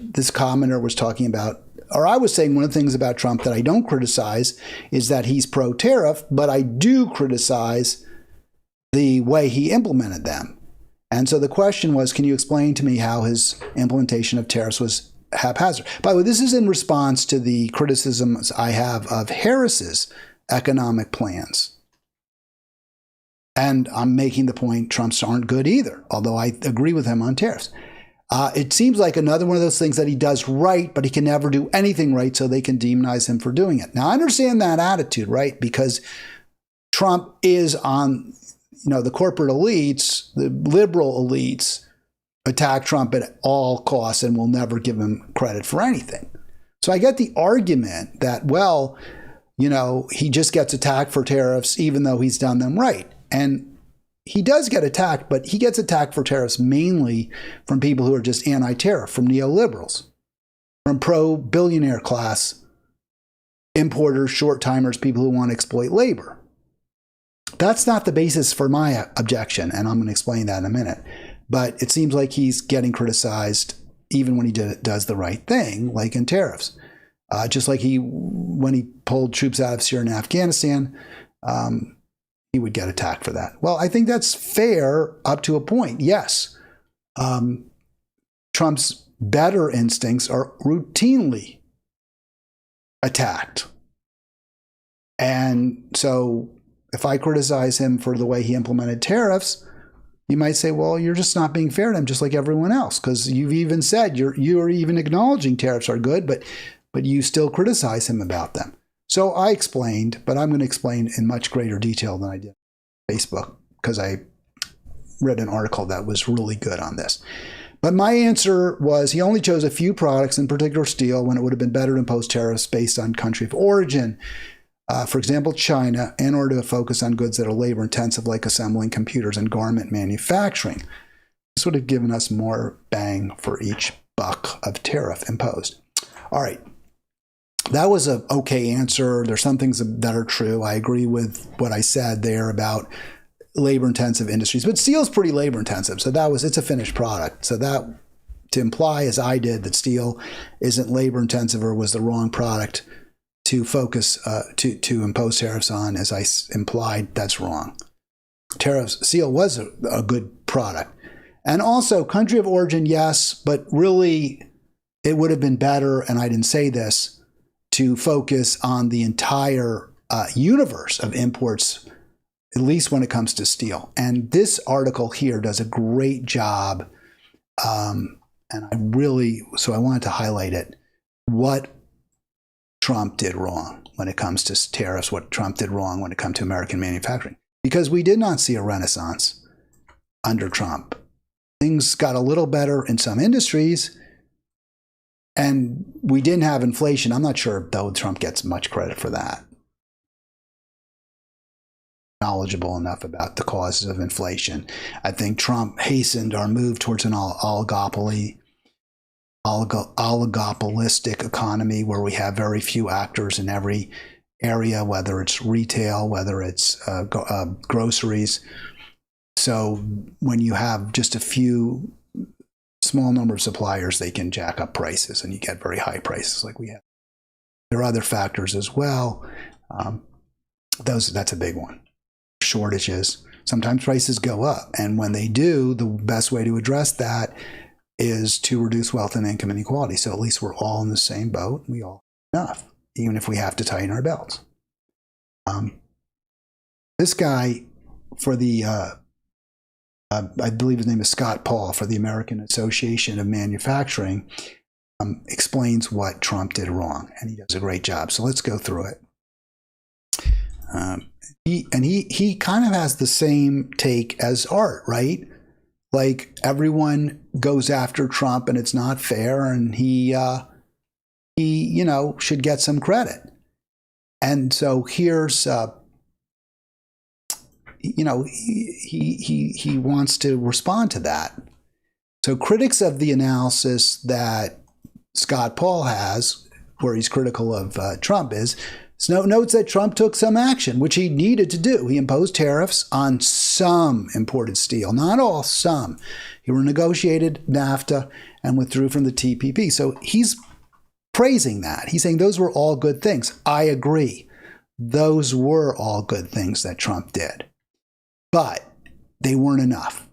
This commenter was talking about, or I was saying one of the things about Trump that I don't criticize is that he's pro-tariff, but I do criticize the way he implemented them. And so the question was, can you explain to me how his implementation of tariffs was haphazard? By the way, this is in response to the criticisms I have of Harris's economic plans. And I'm making the point Trump's aren't good either, although I agree with him on tariffs. It seems like another one of those things that he does right, but he can never do anything right, so they can demonize him for doing it. Now, I understand that attitude, right? Because Trump is on, the corporate elites, the liberal elites attack Trump at all costs and will never give him credit for anything. So I get the argument that, well, he just gets attacked for tariffs even though he's done them right. And he does get attacked, but he gets attacked for tariffs mainly from people who are just anti-tariff, from neoliberals, from pro-billionaire class importers, short-timers, people who want to exploit labor. That's not the basis for my objection, and I'm going to explain that in a minute. But it seems like he's getting criticized even when he does the right thing, like in tariffs. Just like when he pulled troops out of Syria and Afghanistan, he would get attacked for that. Well, I think that's fair up to a point. Yes, Trump's better instincts are routinely attacked. And so if I criticize him for the way he implemented tariffs, you might say, well, you're just not being fair to him, just like everyone else, because you've even said you're even acknowledging tariffs are good, but you still criticize him about them. So I explained, but I'm going to explain in much greater detail than I did on Facebook, because I read an article that was really good on this. But my answer was he only chose a few products, in particular steel, when it would have been better to impose tariffs based on country of origin. For example, China, in order to focus on goods that are labor intensive, like assembling computers and garment manufacturing. This would have given us more bang for each buck of tariff imposed. All right. That was an okay answer. There's some things that are true. I agree with what I said there about labor-intensive industries, but steel is pretty labor-intensive. So it's a finished product. So that to imply, as I did, that steel isn't labor-intensive or was the wrong product to focus to impose tariffs on, as I implied, that's wrong. Steel was a good product, and also country of origin, yes, but really it would have been better, and I didn't say this, to focus on the entire universe of imports, at least when it comes to steel. And this article here does a great job, and I wanted to highlight it, what Trump did wrong when it comes to tariffs, what Trump did wrong when it comes to American manufacturing. Because we did not see a renaissance under Trump. Things got a little better in some industries, and we didn't have inflation. I'm not sure, though, Trump gets much credit for that. Knowledgeable enough about the causes of inflation. I think Trump hastened our move towards an oligopolistic economy where we have very few actors in every area, whether it's retail, whether it's groceries. So when you have just a few small number of suppliers, they can jack up prices and you get very high prices like we have. There are other factors as well. That's a big one. Shortages. Sometimes prices go up, and when they do, the best way to address that is to reduce wealth and income inequality. So at least we're all in the same boat. We all have enough, even if we have to tighten our belts. This guy for the, I believe his name is Scott Paul, for the American Association of Manufacturing, explains what Trump did wrong, and he does a great job. So let's go through it. He kind of has the same take as Art, right? Like everyone goes after Trump and it's not fair, and he should get some credit. And so here's he wants to respond to that. So critics of the analysis that Scott Paul has, where he's critical of Trump, notes that Trump took some action, which he needed to do. He imposed tariffs on some imported steel, not all, some. He renegotiated NAFTA and withdrew from the TPP. So he's praising that. He's saying those were all good things. I agree. Those were all good things that Trump did. But they weren't enough.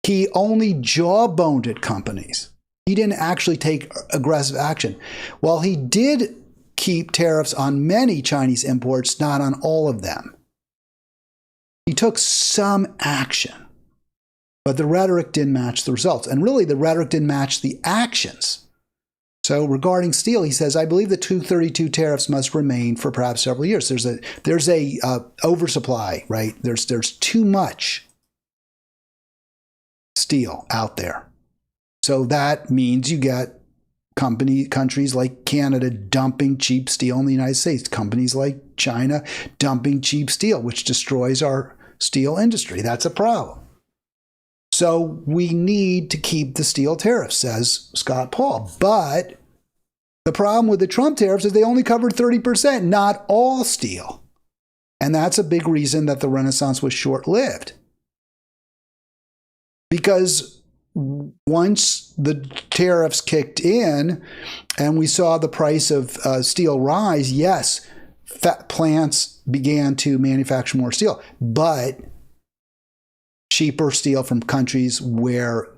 He only jawboned at companies. He didn't actually take aggressive action. While he did keep tariffs on many Chinese imports, not on all of them, he took some action. But the rhetoric didn't match the results. And really, the rhetoric didn't match the actions. So regarding steel, he says, I believe the 232 tariffs must remain for perhaps several years. There's a oversupply, right? There's too much steel out there. So that means you get countries like Canada dumping cheap steel in the United States, companies like China dumping cheap steel, which destroys our steel industry. That's a problem. So we need to keep the steel tariffs, says Scott Paul. But the problem with the Trump tariffs is they only covered 30%, not all steel. And that's a big reason that the Renaissance was short-lived. Because once the tariffs kicked in and we saw the price of steel rise, yes, plants began to manufacture more steel. But cheaper steel from countries where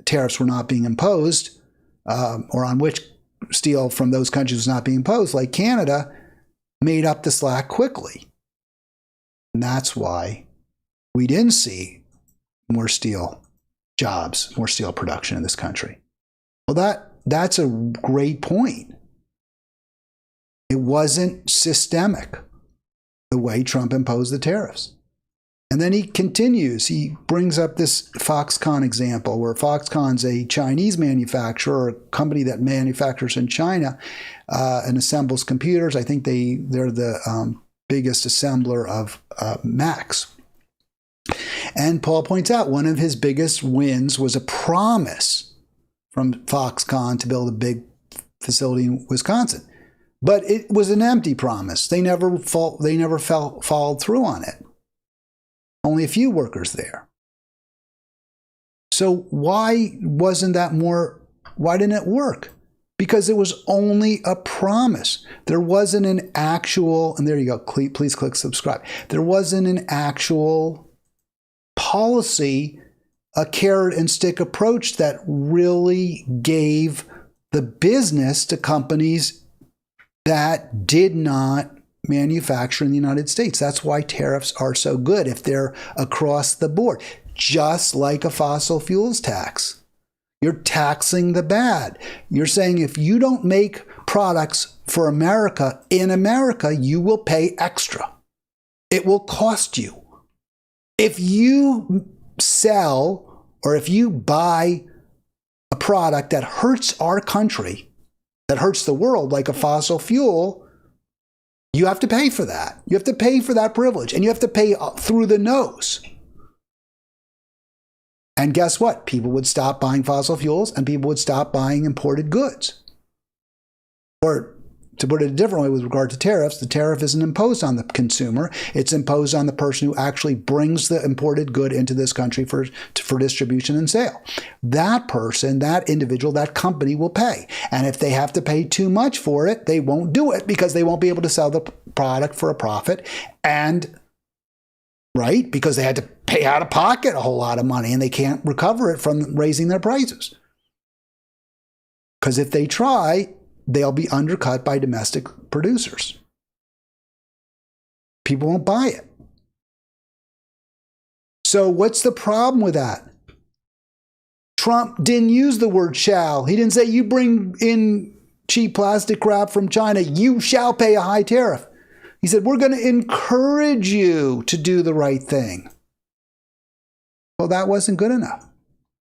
tariffs were not being imposed, or on which steel from those countries was not being imposed, like Canada, made up the slack quickly. And that's why we didn't see more steel jobs, more steel production in this country. Well, that's a great point. It wasn't systemic the way Trump imposed the tariffs. And then he continues. He brings up this Foxconn example, where Foxconn's a Chinese manufacturer, a company that manufactures in China and assembles computers. I think they're the biggest assembler of Macs. And Paul points out one of his biggest wins was a promise from Foxconn to build a big facility in Wisconsin. But it was an empty promise. They never followed through on it. Only a few workers there. So why didn't it work? Because it was only a promise. There wasn't an actual, and there you go, please click subscribe. There wasn't an actual policy, a carrot and stick approach that really gave the business to companies that did not manufacture in the United States. That's why tariffs are so good if they're across the board, just like a fossil fuels tax. You're taxing the bad. You're saying if you don't make products for America, in America, you will pay extra. It will cost you. If you sell or if you buy a product that hurts our country, that hurts the world, like a fossil fuel, you have to pay for that. You have to pay for that privilege, and you have to pay through the nose. And guess what? People would stop buying fossil fuels, and people would stop buying imported goods. Or to put it a different way with regard to tariffs, the tariff isn't imposed on the consumer. It's imposed on the person who actually brings the imported good into this country for distribution and sale. That person, that individual, that company will pay. And if they have to pay too much for it, they won't do it because they won't be able to sell the product for a profit. And, right, because they had to pay out of pocket a whole lot of money and they can't recover it from raising their prices. Because if they try, they'll be undercut by domestic producers. People won't buy it. So what's the problem with that? Trump didn't use the word shall. He didn't say, you bring in cheap plastic wrap from China, you shall pay a high tariff. He said, we're going to encourage you to do the right thing. Well, that wasn't good enough.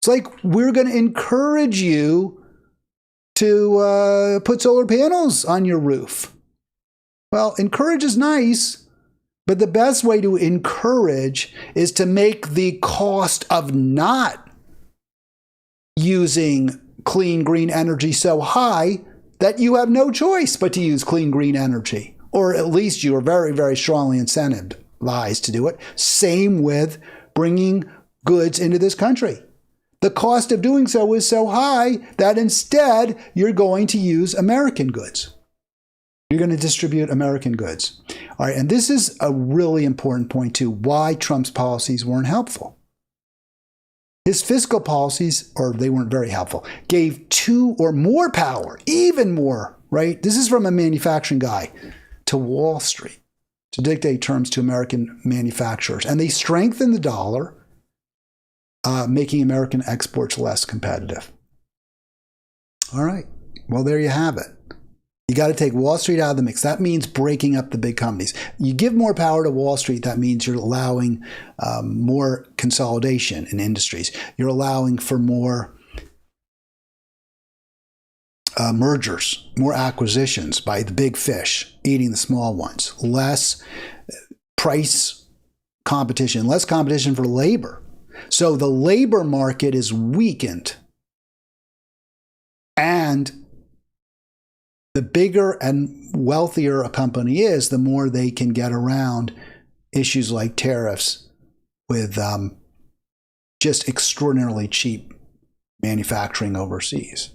It's like, we're going to encourage you to put solar panels on your roof. Well, encourage is nice, but the best way to encourage is to make the cost of not using clean green energy so high that you have no choice but to use clean green energy. Or at least you are very, very strongly incentivized to do it. Same with bringing goods into this country. The cost of doing so is so high that instead you're going to use American goods. You're going to distribute American goods. All right, and this is a really important point too, why Trump's policies weren't helpful. His fiscal policies, or they weren't very helpful, gave too or more power, even more, right? This is from a manufacturing guy, to Wall Street to dictate terms to American manufacturers. And they strengthened the dollar. making American exports less competitive. All right. Well, there you have it. You got to take Wall Street out of the mix. That means breaking up the big companies. You give more power to Wall Street, that means you're allowing more consolidation in industries. You're allowing for more mergers, more acquisitions by the big fish eating the small ones, less price competition, less competition for labor. So the labor market is weakened. And the bigger and wealthier a company is, the more they can get around issues like tariffs with just extraordinarily cheap manufacturing overseas.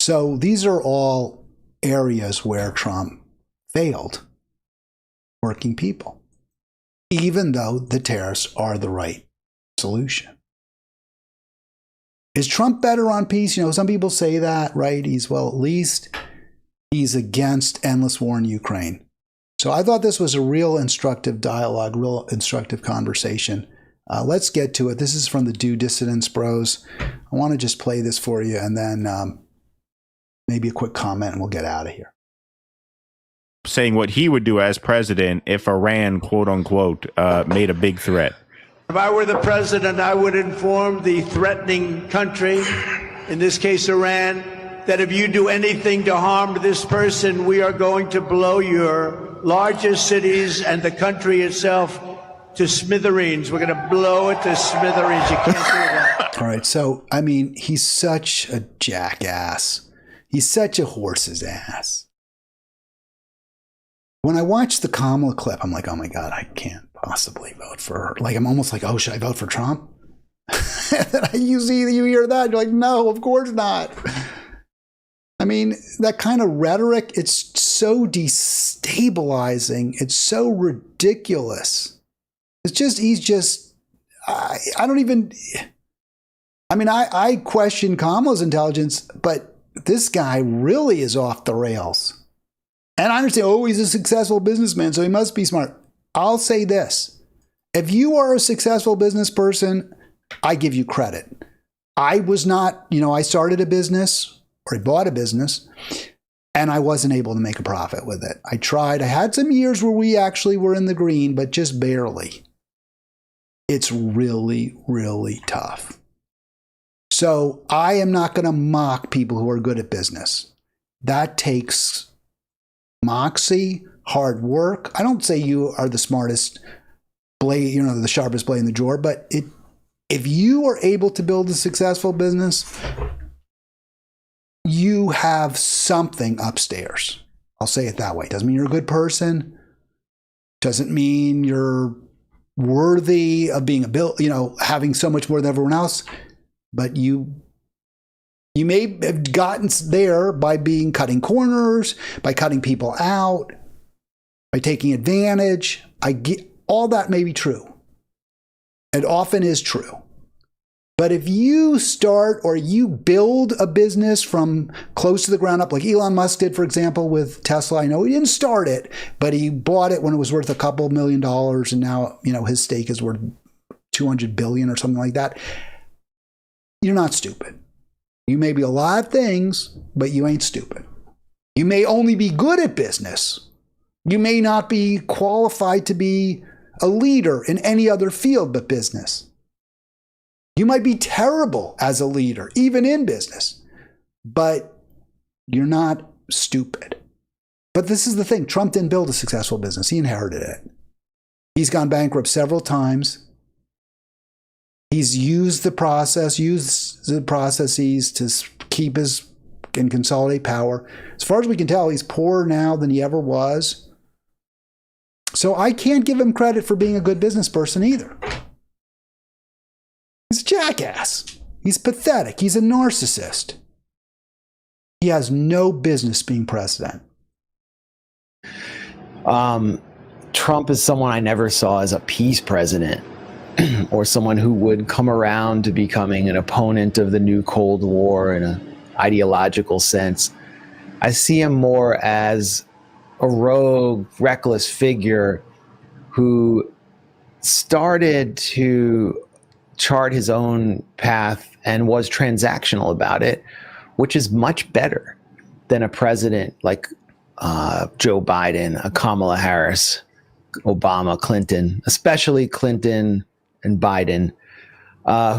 So these are all areas where Trump failed working people, even though the tariffs are the right solution. Is Trump better on peace? Some people say that, right? At least he's against endless war in Ukraine. So I thought this was a real instructive dialogue, real instructive conversation. Let's get to it. This is from the Do Dissidents Bros. I want to just play this for you and then maybe a quick comment and we'll get out of here. Saying what he would do as president if Iran, quote unquote, made a big threat. If I were the president, I would inform the threatening country, in this case Iran, that if you do anything to harm this person, we are going to blow your largest cities and the country itself to smithereens. We're going to blow it to smithereens. You can't do that. All right. So, he's such a jackass. He's such a horse's ass. When I watched the Kamala clip, I'm like, oh my God, I can't possibly vote for her. I'm almost like, oh, should I vote for Trump? And then you hear that, you're like, no, of course not. That kind of rhetoric, it's so destabilizing. It's so ridiculous. I question Kamala's intelligence, but this guy really is off the rails. And I understand, he's a successful businessman, so he must be smart. I'll say this. If you are a successful business person, I give you credit. I was not, I started a business or I bought a business and I wasn't able to make a profit with it. I tried. I had some years where we actually were in the green, but just barely. It's really, really tough. So I am not going to mock people who are good at business. That takes moxie, hard work. I don't say you are the smartest blade, the sharpest blade in the drawer, but if you are able to build a successful business, you have something upstairs. I'll say it that way. Doesn't mean you're a good person. Doesn't mean you're worthy of being having so much more than everyone else, but you may have gotten there by cutting corners, by cutting people out, by taking advantage. All that may be true. It often is true. But if you start or you build a business from close to the ground up, like Elon Musk did, for example, with Tesla, I know he didn't start it, but he bought it when it was worth a couple $1 million, and now, his stake is worth $200 billion or something like that. You're not stupid. You may be a lot of things, but you ain't stupid. You may only be good at business. You may not be qualified to be a leader in any other field but business. You might be terrible as a leader, even in business, but you're not stupid. But this is the thing. Trump didn't build a successful business. He inherited it. He's gone bankrupt several times. He's used the processes to keep and consolidate power. As far as we can tell, he's poorer now than he ever was. So I can't give him credit for being a good business person either. He's a jackass. He's pathetic. He's a narcissist. He has no business being president. Trump is someone I never saw as a peace president or someone who would come around to becoming an opponent of the new Cold War in an ideological sense. I see him more as a rogue, reckless figure who started to chart his own path and was transactional about it, which is much better than a president like Joe Biden, a Kamala Harris, Obama, Clinton, especially Clinton and Biden,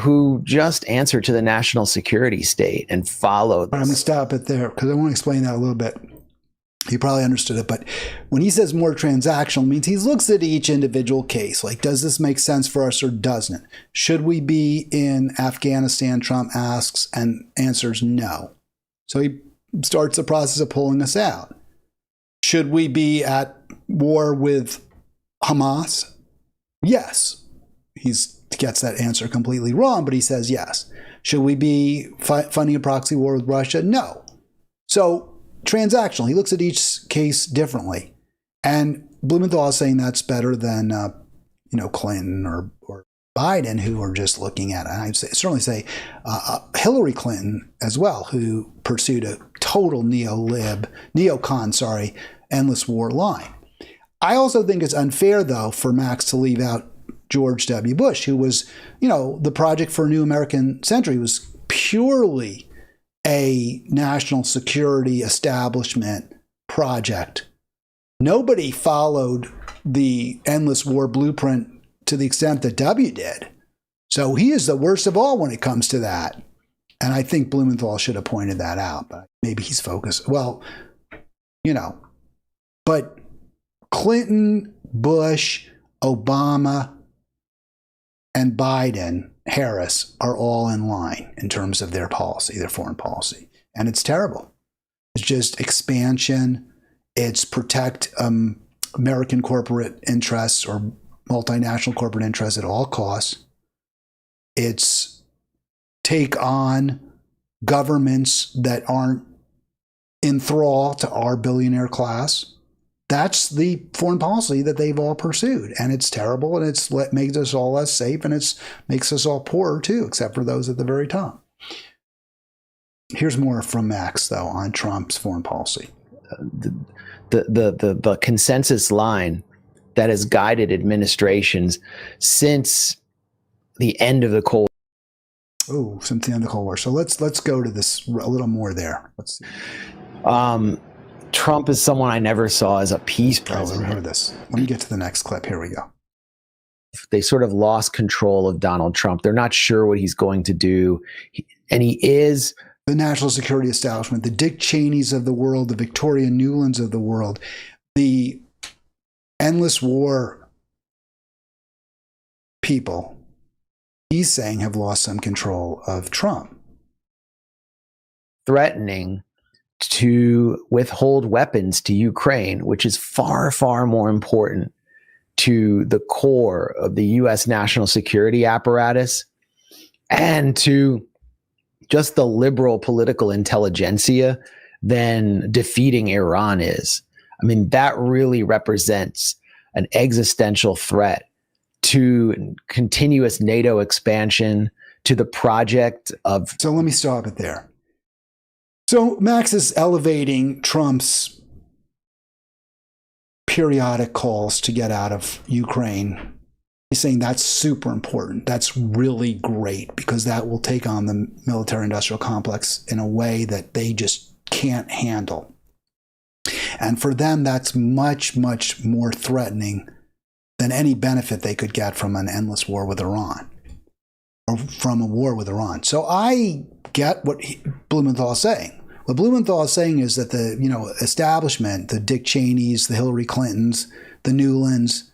who just answered to the national security state and followed. I'm going to stop it there because I want to explain that a little bit. You probably understood it, but when he says more transactional, it means he looks at each individual case. Like, does this make sense for us or doesn't it? Should we be in Afghanistan? Trump asks and answers no. So he starts the process of pulling us out. Should we be at war with Hamas? Yes. He gets that answer completely wrong, but he says yes. Should we be funding a proxy war with Russia? No. So transactional. He looks at each case differently. And Blumenthal is saying that's better than, Clinton or Biden, who are just looking at it. And I'd certainly say Hillary Clinton as well, who pursued a total neocon, endless war line. I also think it's unfair, though, for Max to leave out George W. Bush, who was, the Project for a New American Century was purely a national security establishment project. Nobody followed the endless war blueprint to the extent that W did. So he is the worst of all when it comes to that. And I think Blumenthal should have pointed that out, but maybe he's focused. Well, but Clinton, Bush, Obama, and Biden, Harris are all in line in terms of their policy, their foreign policy. And it's terrible. It's just expansion. It's protect American corporate interests or multinational corporate interests at all costs. It's take on governments that aren't in thrall to our billionaire class. That's the foreign policy that they've all pursued. And it's terrible, and it's makes us all less safe, and it makes us all poorer too, except for those at the very top. Here's more from Max, though, on Trump's foreign policy. The consensus line that has guided administrations since the end of the Cold War. Oh, since the end of the Cold War. So let's go to this a little more there. Let's see. Trump is someone I never saw as a peace president. I heard this. Let me get to the next clip. Here we go. They sort of lost control of Donald Trump. They're not sure what he's going to do. And he is the national security establishment, the Dick Cheneys of the world, the Victoria Newlands of the world, the endless war people, he's saying, have lost some control of Trump. Threatening to withhold weapons to Ukraine, which is far, far more important to the core of the U.S. national security apparatus and to just the liberal political intelligentsia than defeating Iran is. I mean, that really represents an existential threat to continuous NATO expansion, to the project of... So let me stop it there. So Max is elevating Trump's periodic calls to get out of Ukraine. He's saying that's super important. That's really great because that will take on the military-industrial complex in a way that they just can't handle. And for them, that's much, much more threatening than any benefit they could get from an endless war with Iran or from a war with Iran. So I get what Blumenthal is saying. What Blumenthal is saying is that the establishment, the Dick Cheneys, the Hillary Clintons, the Newlands,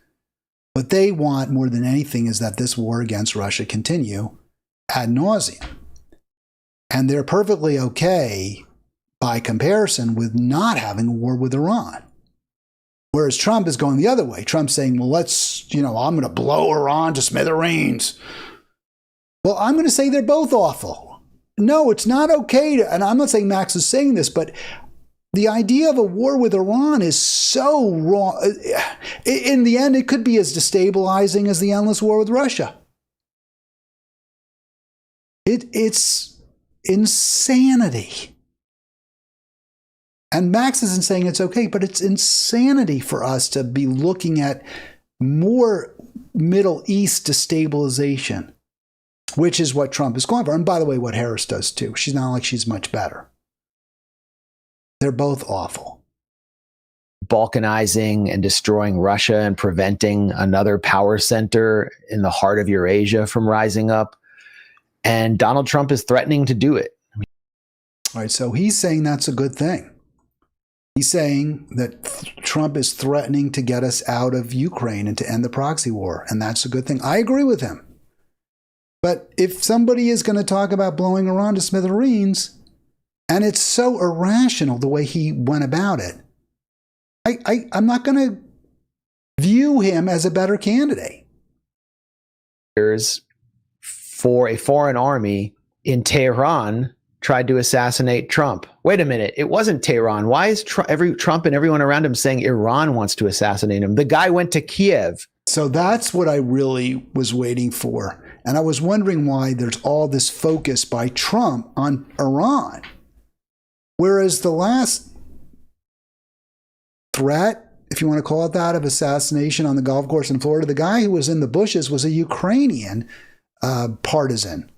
what they want more than anything is that this war against Russia continue ad nauseum. And they're perfectly okay by comparison with not having a war with Iran. Whereas Trump is going the other way. Trump's saying, well, I'm going to blow Iran to smithereens. Well, I'm going to say they're both awful. No, it's not okay to, and I'm not saying Max is saying this, but the idea of a war with Iran is so wrong. In the end, it could be as destabilizing as the endless war with Russia. It's insanity. And Max isn't saying it's okay, but it's insanity for us to be looking at more Middle East destabilization which is what Trump is going for. And by the way, what Harris does too. She's not like she's much better. They're both awful. Balkanizing and destroying Russia and preventing another power center in the heart of Eurasia from rising up. And Donald Trump is threatening to do it. All right, so he's saying that's a good thing. He's saying that Trump is threatening to get us out of Ukraine and to end the proxy war, and that's a good thing. I agree with him. But if somebody is going to talk about blowing Iran to smithereens, and it's so irrational the way he went about it, I'm not going to view him as a better candidate. For a foreign army in Tehran tried to assassinate Trump. Wait a minute, it wasn't Tehran. Why is Trump and everyone around him saying Iran wants to assassinate him? The guy went to Kiev. So that's what I really was waiting for. And I was wondering why there's all this focus by Trump on Iran. Whereas the last threat, if you want to call it that, of assassination on the golf course in Florida, the guy who was in the bushes was a Ukrainian partisan.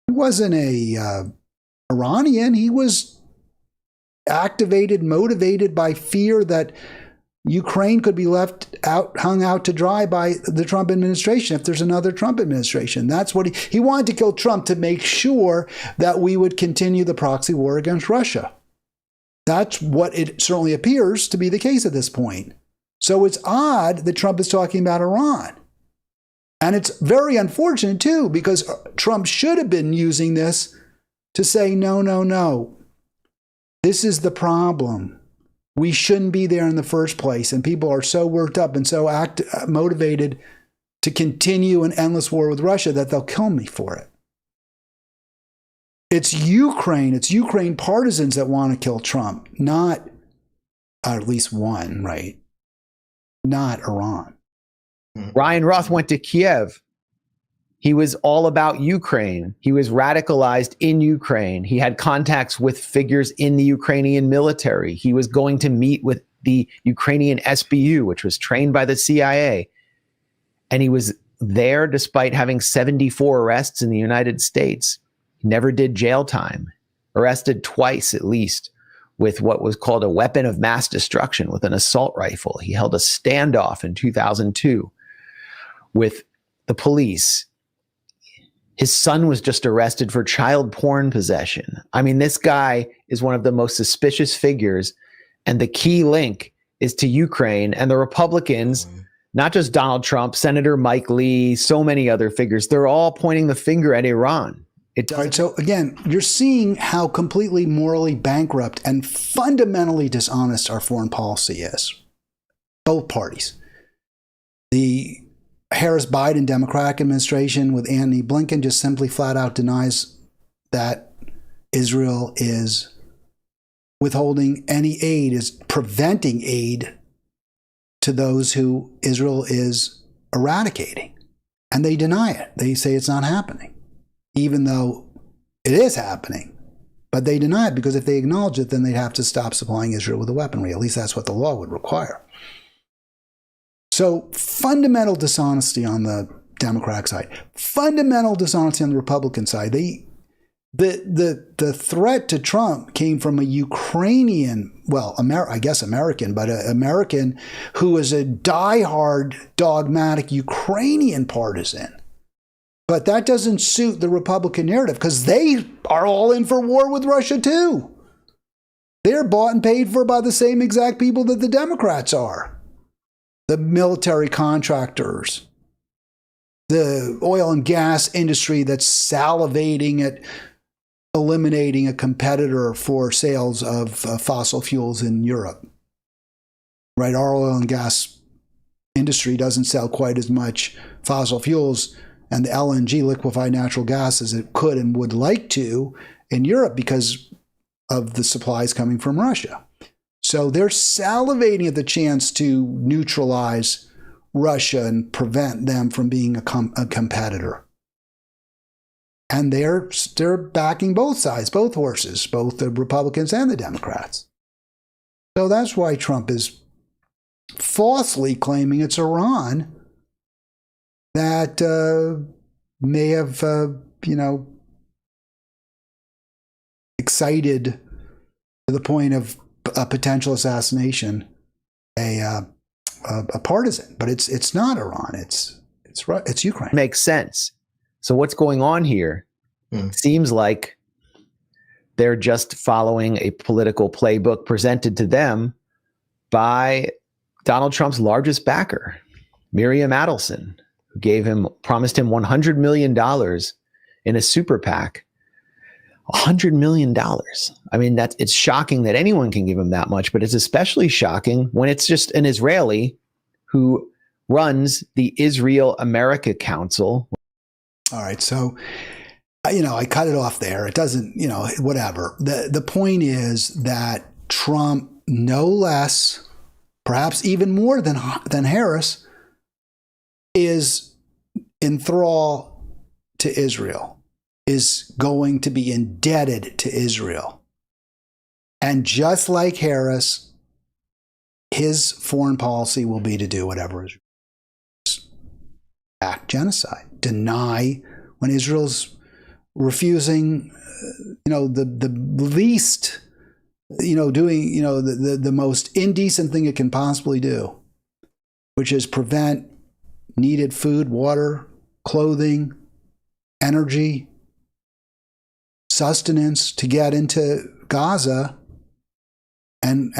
He wasn't a Iranian. He was activated, motivated by fear that Ukraine could be left out, hung out to dry by the Trump administration if there's another Trump administration. That's what he wanted to kill Trump to make sure that we would continue the proxy war against Russia. That's what it certainly appears to be the case at this point. So it's odd that Trump is talking about Iran. And it's very unfortunate, too, because Trump should have been using this to say, no, no, no. This is the problem. We shouldn't be there in the first place. And people are so worked up and so motivated to continue an endless war with Russia that they'll kill me for it. It's Ukraine partisans that want to kill Trump, not, or at least one, right? Not Iran. Ryan Roth went to Kiev. He was all about Ukraine. He was radicalized in Ukraine. He had contacts with figures in the Ukrainian military. He was going to meet with the Ukrainian SBU, which was trained by the CIA. And he was there despite having 74 arrests in the United States. He never did jail time, arrested twice at least, with what was called a weapon of mass destruction with an assault rifle. He held a standoff in 2002 with the police. His son was just arrested for child porn possession. I mean, this guy is one of the most suspicious figures, and the key link is to Ukraine. And the Republicans, not just Donald Trump, Senator Mike Lee, so many other figures, they're all pointing the finger at Iran. All right, so again, you're seeing how completely morally bankrupt and fundamentally dishonest our foreign policy is. Both parties. The Harris-Biden Democratic administration with Antony Blinken just simply flat out denies that Israel is withholding any aid, is preventing aid to those who Israel is eradicating. And they deny it. They say it's not happening, even though it is happening. But they deny it because if they acknowledge it, then they'd have to stop supplying Israel with the weaponry. At least that's what the law would require. So fundamental dishonesty on the Democratic side, fundamental dishonesty on the Republican side. The threat to Trump came from a Ukrainian, well, I guess American, but an American who is a diehard, dogmatic Ukrainian partisan. But that doesn't suit the Republican narrative because they are all in for war with Russia too. They're bought and paid for by the same exact people that the Democrats are. The military contractors, the oil and gas industry that's salivating at eliminating a competitor for sales of fossil fuels in Europe. Right? Our oil and gas industry doesn't sell quite as much fossil fuels and the LNG, liquefied natural gas, as it could and would like to in Europe because of the supplies coming from Russia. So they're salivating at the chance to neutralize Russia and prevent them from being a competitor. And they're backing both sides, both horses, both the Republicans and the Democrats. So that's why Trump is falsely claiming it's Iran that may have, excited to the point of a potential assassination a partisan, but it's not Iran. It's Ukraine. Makes sense. So what's going on here seems like they're just following a political playbook presented to them by Donald Trump's largest backer, Miriam Adelson, who promised him $100 million in a super PAC. $100 million. I mean, it's shocking that anyone can give him that much, but it's especially shocking when it's just an Israeli who runs the Israel America Council. All right. So, I cut it off there. It doesn't, whatever. The point is that Trump, no less, perhaps even more than Harris, is in thrall to Israel, is going to be indebted to Israel. And just like Harris, his foreign policy will be to do whatever is act genocide, deny when Israel's refusing, the least, doing, the most indecent thing it can possibly do, which is prevent needed food, water, clothing, energy, sustenance to get into Gaza, and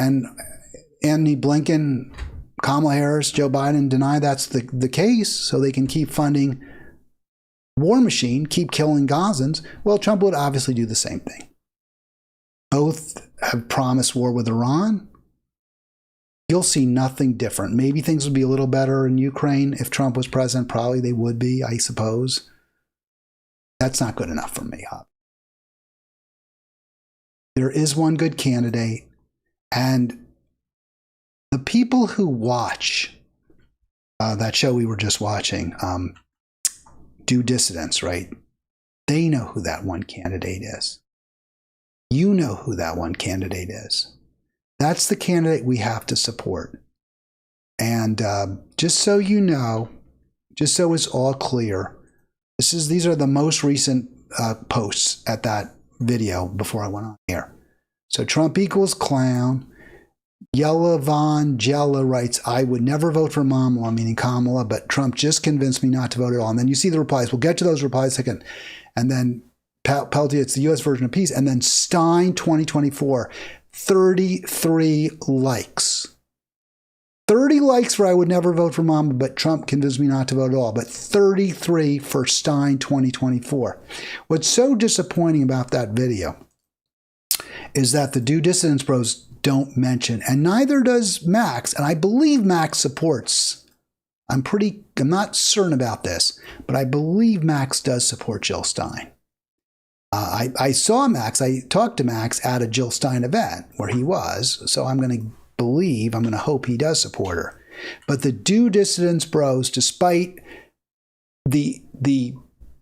Anthony Blinken, Kamala Harris, Joe Biden deny that's the case, so they can keep funding war machine, keep killing Gazans. Well, Trump would obviously do the same thing. Both have promised war with Iran. You'll see nothing different. Maybe things would be a little better in Ukraine if Trump was president. Probably they would be, I suppose. That's not good enough for me. There is one good candidate, and the people who watch that show we were just watching, Due Dissidents, right? They know who that one candidate is. You know who that one candidate is. That's the candidate we have to support. And just so you know, just so it's all clear, these are the most recent posts at that video before I went on air. So Trump equals clown. Yella Von Jella writes, I would never vote for Kamala, meaning Kamala, but Trump just convinced me not to vote at all. And then you see the replies. We'll get to those replies second. And then Peltier, it's the U.S. version of peace. And then Stein 2024, 33 likes. 30 likes for I would never vote for Mama, but Trump convinced me not to vote at all. But 33 for Stein 2024. What's so disappointing about that video is that the Due Dissidents bros don't mention, and neither does Max, and I believe Max supports, I'm not certain about this, but I believe Max does support Jill Stein. I saw Max, I talked to Max at a Jill Stein event where he was, so I'm going to hope he does support her. But the Due Dissidents bros, despite the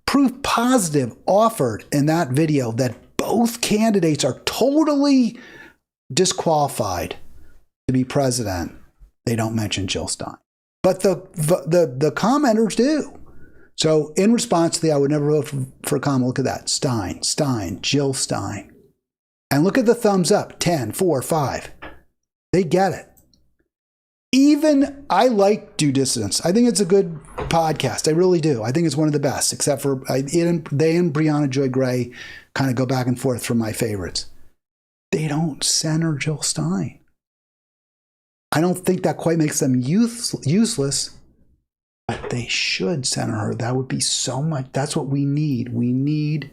proof positive offered in that video that both candidates are totally disqualified to be president, they don't mention Jill Stein. But the commenters do. So in response to the I would never vote for Kamala, look at that. Stein, Jill Stein. And look at the thumbs up, 10, 4, 5. They get it. Even I like Due Dissidents. I think it's a good podcast. I really do. I think it's one of the best, except for they and Brianna Joy Gray kind of go back and forth for my favorites. They don't center Jill Stein. I don't think that quite makes them useless, but they should center her. That would be so much. That's what we need. We need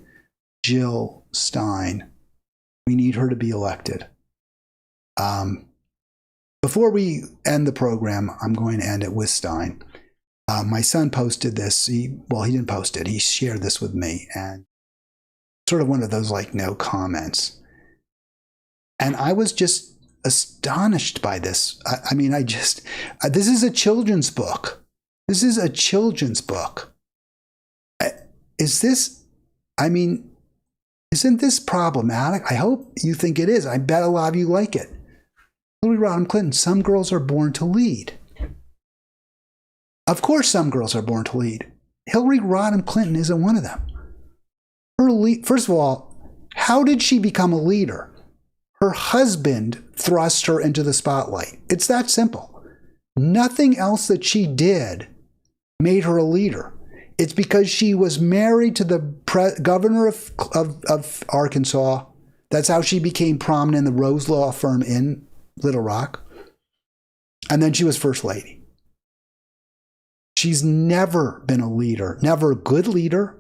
Jill Stein. We need her to be elected. Before we end the program, I'm going to end it with Stein. My son posted this. He didn't post it. He shared this with me, and sort of one of those no comments. And I was just astonished by this. This is a children's book. This is a children's book. Isn't this problematic? I hope you think it is. I bet a lot of you like it. Hillary Rodham Clinton, some girls are born to lead. Of course some girls are born to lead. Hillary Rodham Clinton isn't one of them. First of all, how did she become a leader? Her husband thrust her into the spotlight. It's that simple. Nothing else that she did made her a leader. It's because she was married to the governor of Arkansas. That's how she became prominent in the Rose Law Firm in Little Rock. And then she was first lady. She's never been a leader, never a good leader.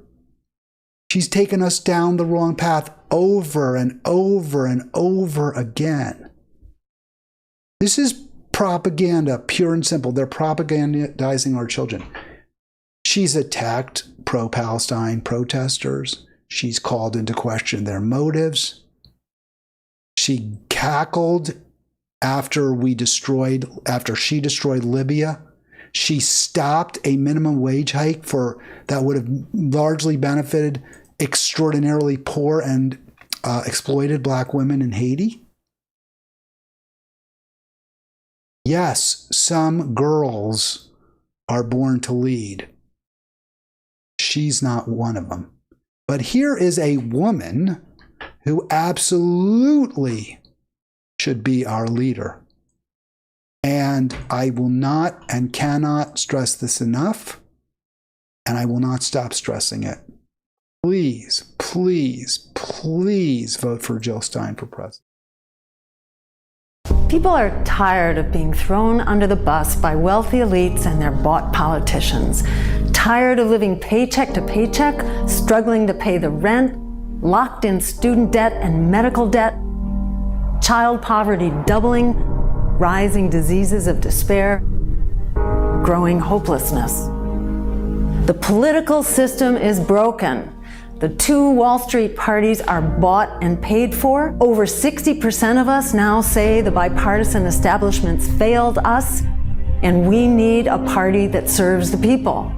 She's taken us down the wrong path over and over and over again. This is propaganda, pure and simple. They're propagandizing our children. She's attacked pro-Palestine protesters. She's called into question their motives. She cackled after she destroyed Libya. She stopped a minimum wage hike that would have largely benefited extraordinarily poor and exploited black women in Haiti. Yes, some girls are born to lead. She's not one of them. But here is a woman who absolutely should be our leader. And I will not and cannot stress this enough, and I will not stop stressing it. Please, please, please vote for Jill Stein for president. People are tired of being thrown under the bus by wealthy elites and their bought politicians. Tired of living paycheck to paycheck, struggling to pay the rent, locked in student debt and medical debt, child poverty doubling, rising diseases of despair, growing hopelessness. The political system is broken. The two Wall Street parties are bought and paid for. Over 60% of us now say the bipartisan establishment's failed us, and we need a party that serves the people.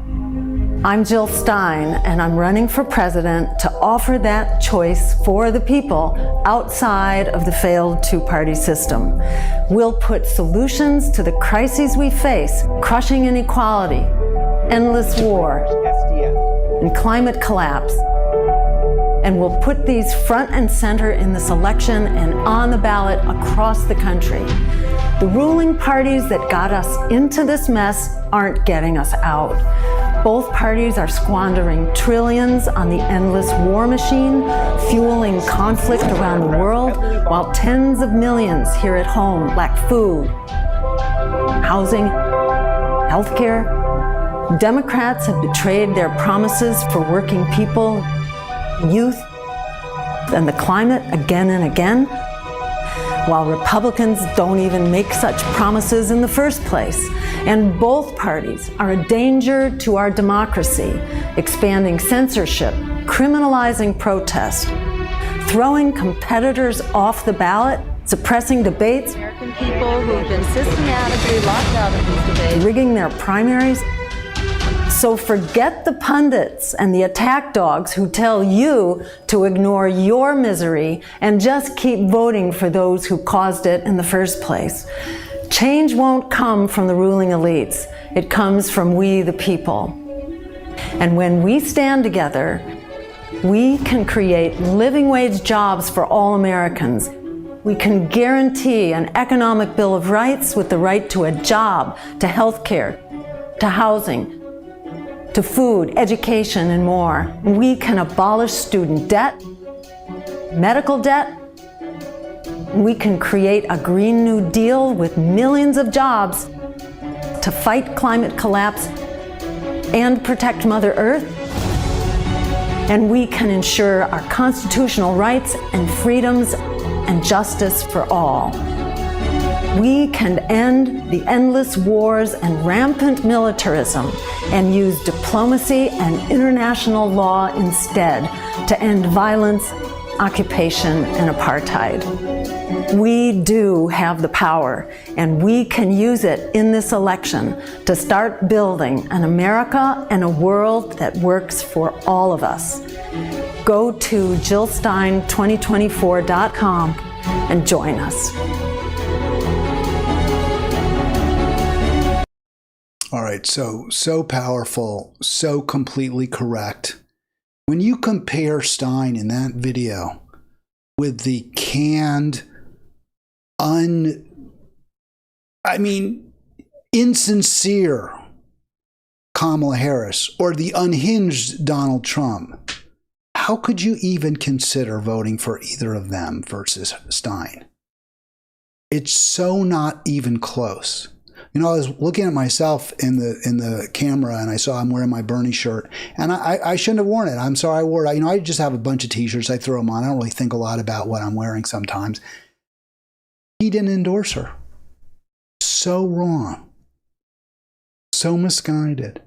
I'm Jill Stein, and I'm running for president to offer that choice for the people outside of the failed two-party system. We'll put solutions to the crises we face: crushing inequality, endless war, and climate collapse. And we'll put these front and center in this election and on the ballot across the country. The ruling parties that got us into this mess aren't getting us out. Both parties are squandering trillions on the endless war machine, fueling conflict around the world, while tens of millions here at home lack food, housing, healthcare. Democrats have betrayed their promises for working people, youth, and the climate again and again, while Republicans don't even make such promises in the first place. And both parties are a danger to our democracy, expanding censorship, criminalizing protest, throwing competitors off the ballot, suppressing debates, American people who have been systematically locked out of these debates, rigging their primaries. So forget the pundits and the attack dogs who tell you to ignore your misery and just keep voting for those who caused it in the first place. Change won't come from the ruling elites. It comes from we, the people. And when we stand together, we can create living wage jobs for all Americans. We can guarantee an economic bill of rights with the right to a job, to health care, to housing, to food, education, and more. We can abolish student debt, medical debt. We can create a Green New Deal with millions of jobs to fight climate collapse and protect Mother Earth. And we can ensure our constitutional rights and freedoms and justice for all. We can end the endless wars and rampant militarism and use diplomacy and international law instead to end violence, occupation, and apartheid. We do have the power, and we can use it in this election to start building an America and a world that works for all of us. Go to JillStein2024.com and join us. All right, so powerful, so completely correct. When you compare Stein in that video with the canned, insincere Kamala Harris or the unhinged Donald Trump, how could you even consider voting for either of them versus Stein? It's so not even close. You know, I was looking at myself in the camera and I saw I'm wearing my Bernie shirt, and I shouldn't have worn it. I'm sorry I wore it. You know, I just have a bunch of t-shirts. I throw them on. I don't really think a lot about what I'm wearing sometimes. He didn't endorse her. So wrong. So misguided.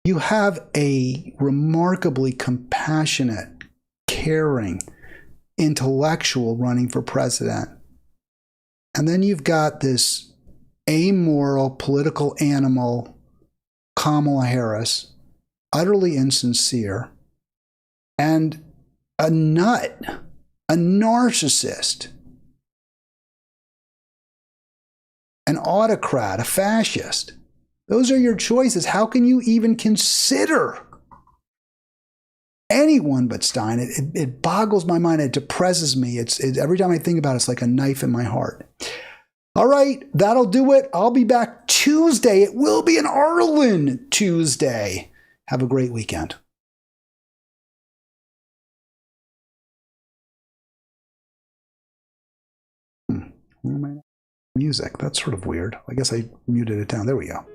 You have a remarkably compassionate, caring, intellectual running for president. And then you've got this amoral political animal, Kamala Harris, utterly insincere, and a nut, a narcissist, an autocrat, a fascist. Those are your choices. How can you even consider anyone but Stein? It boggles my mind. It depresses me. Every time I think about it, it's like a knife in my heart. All right, that'll do it. I'll be back Tuesday. It will be an Arlen Tuesday. Have a great weekend. Where am I? Music. That's sort of weird. I guess I muted it down. There we go.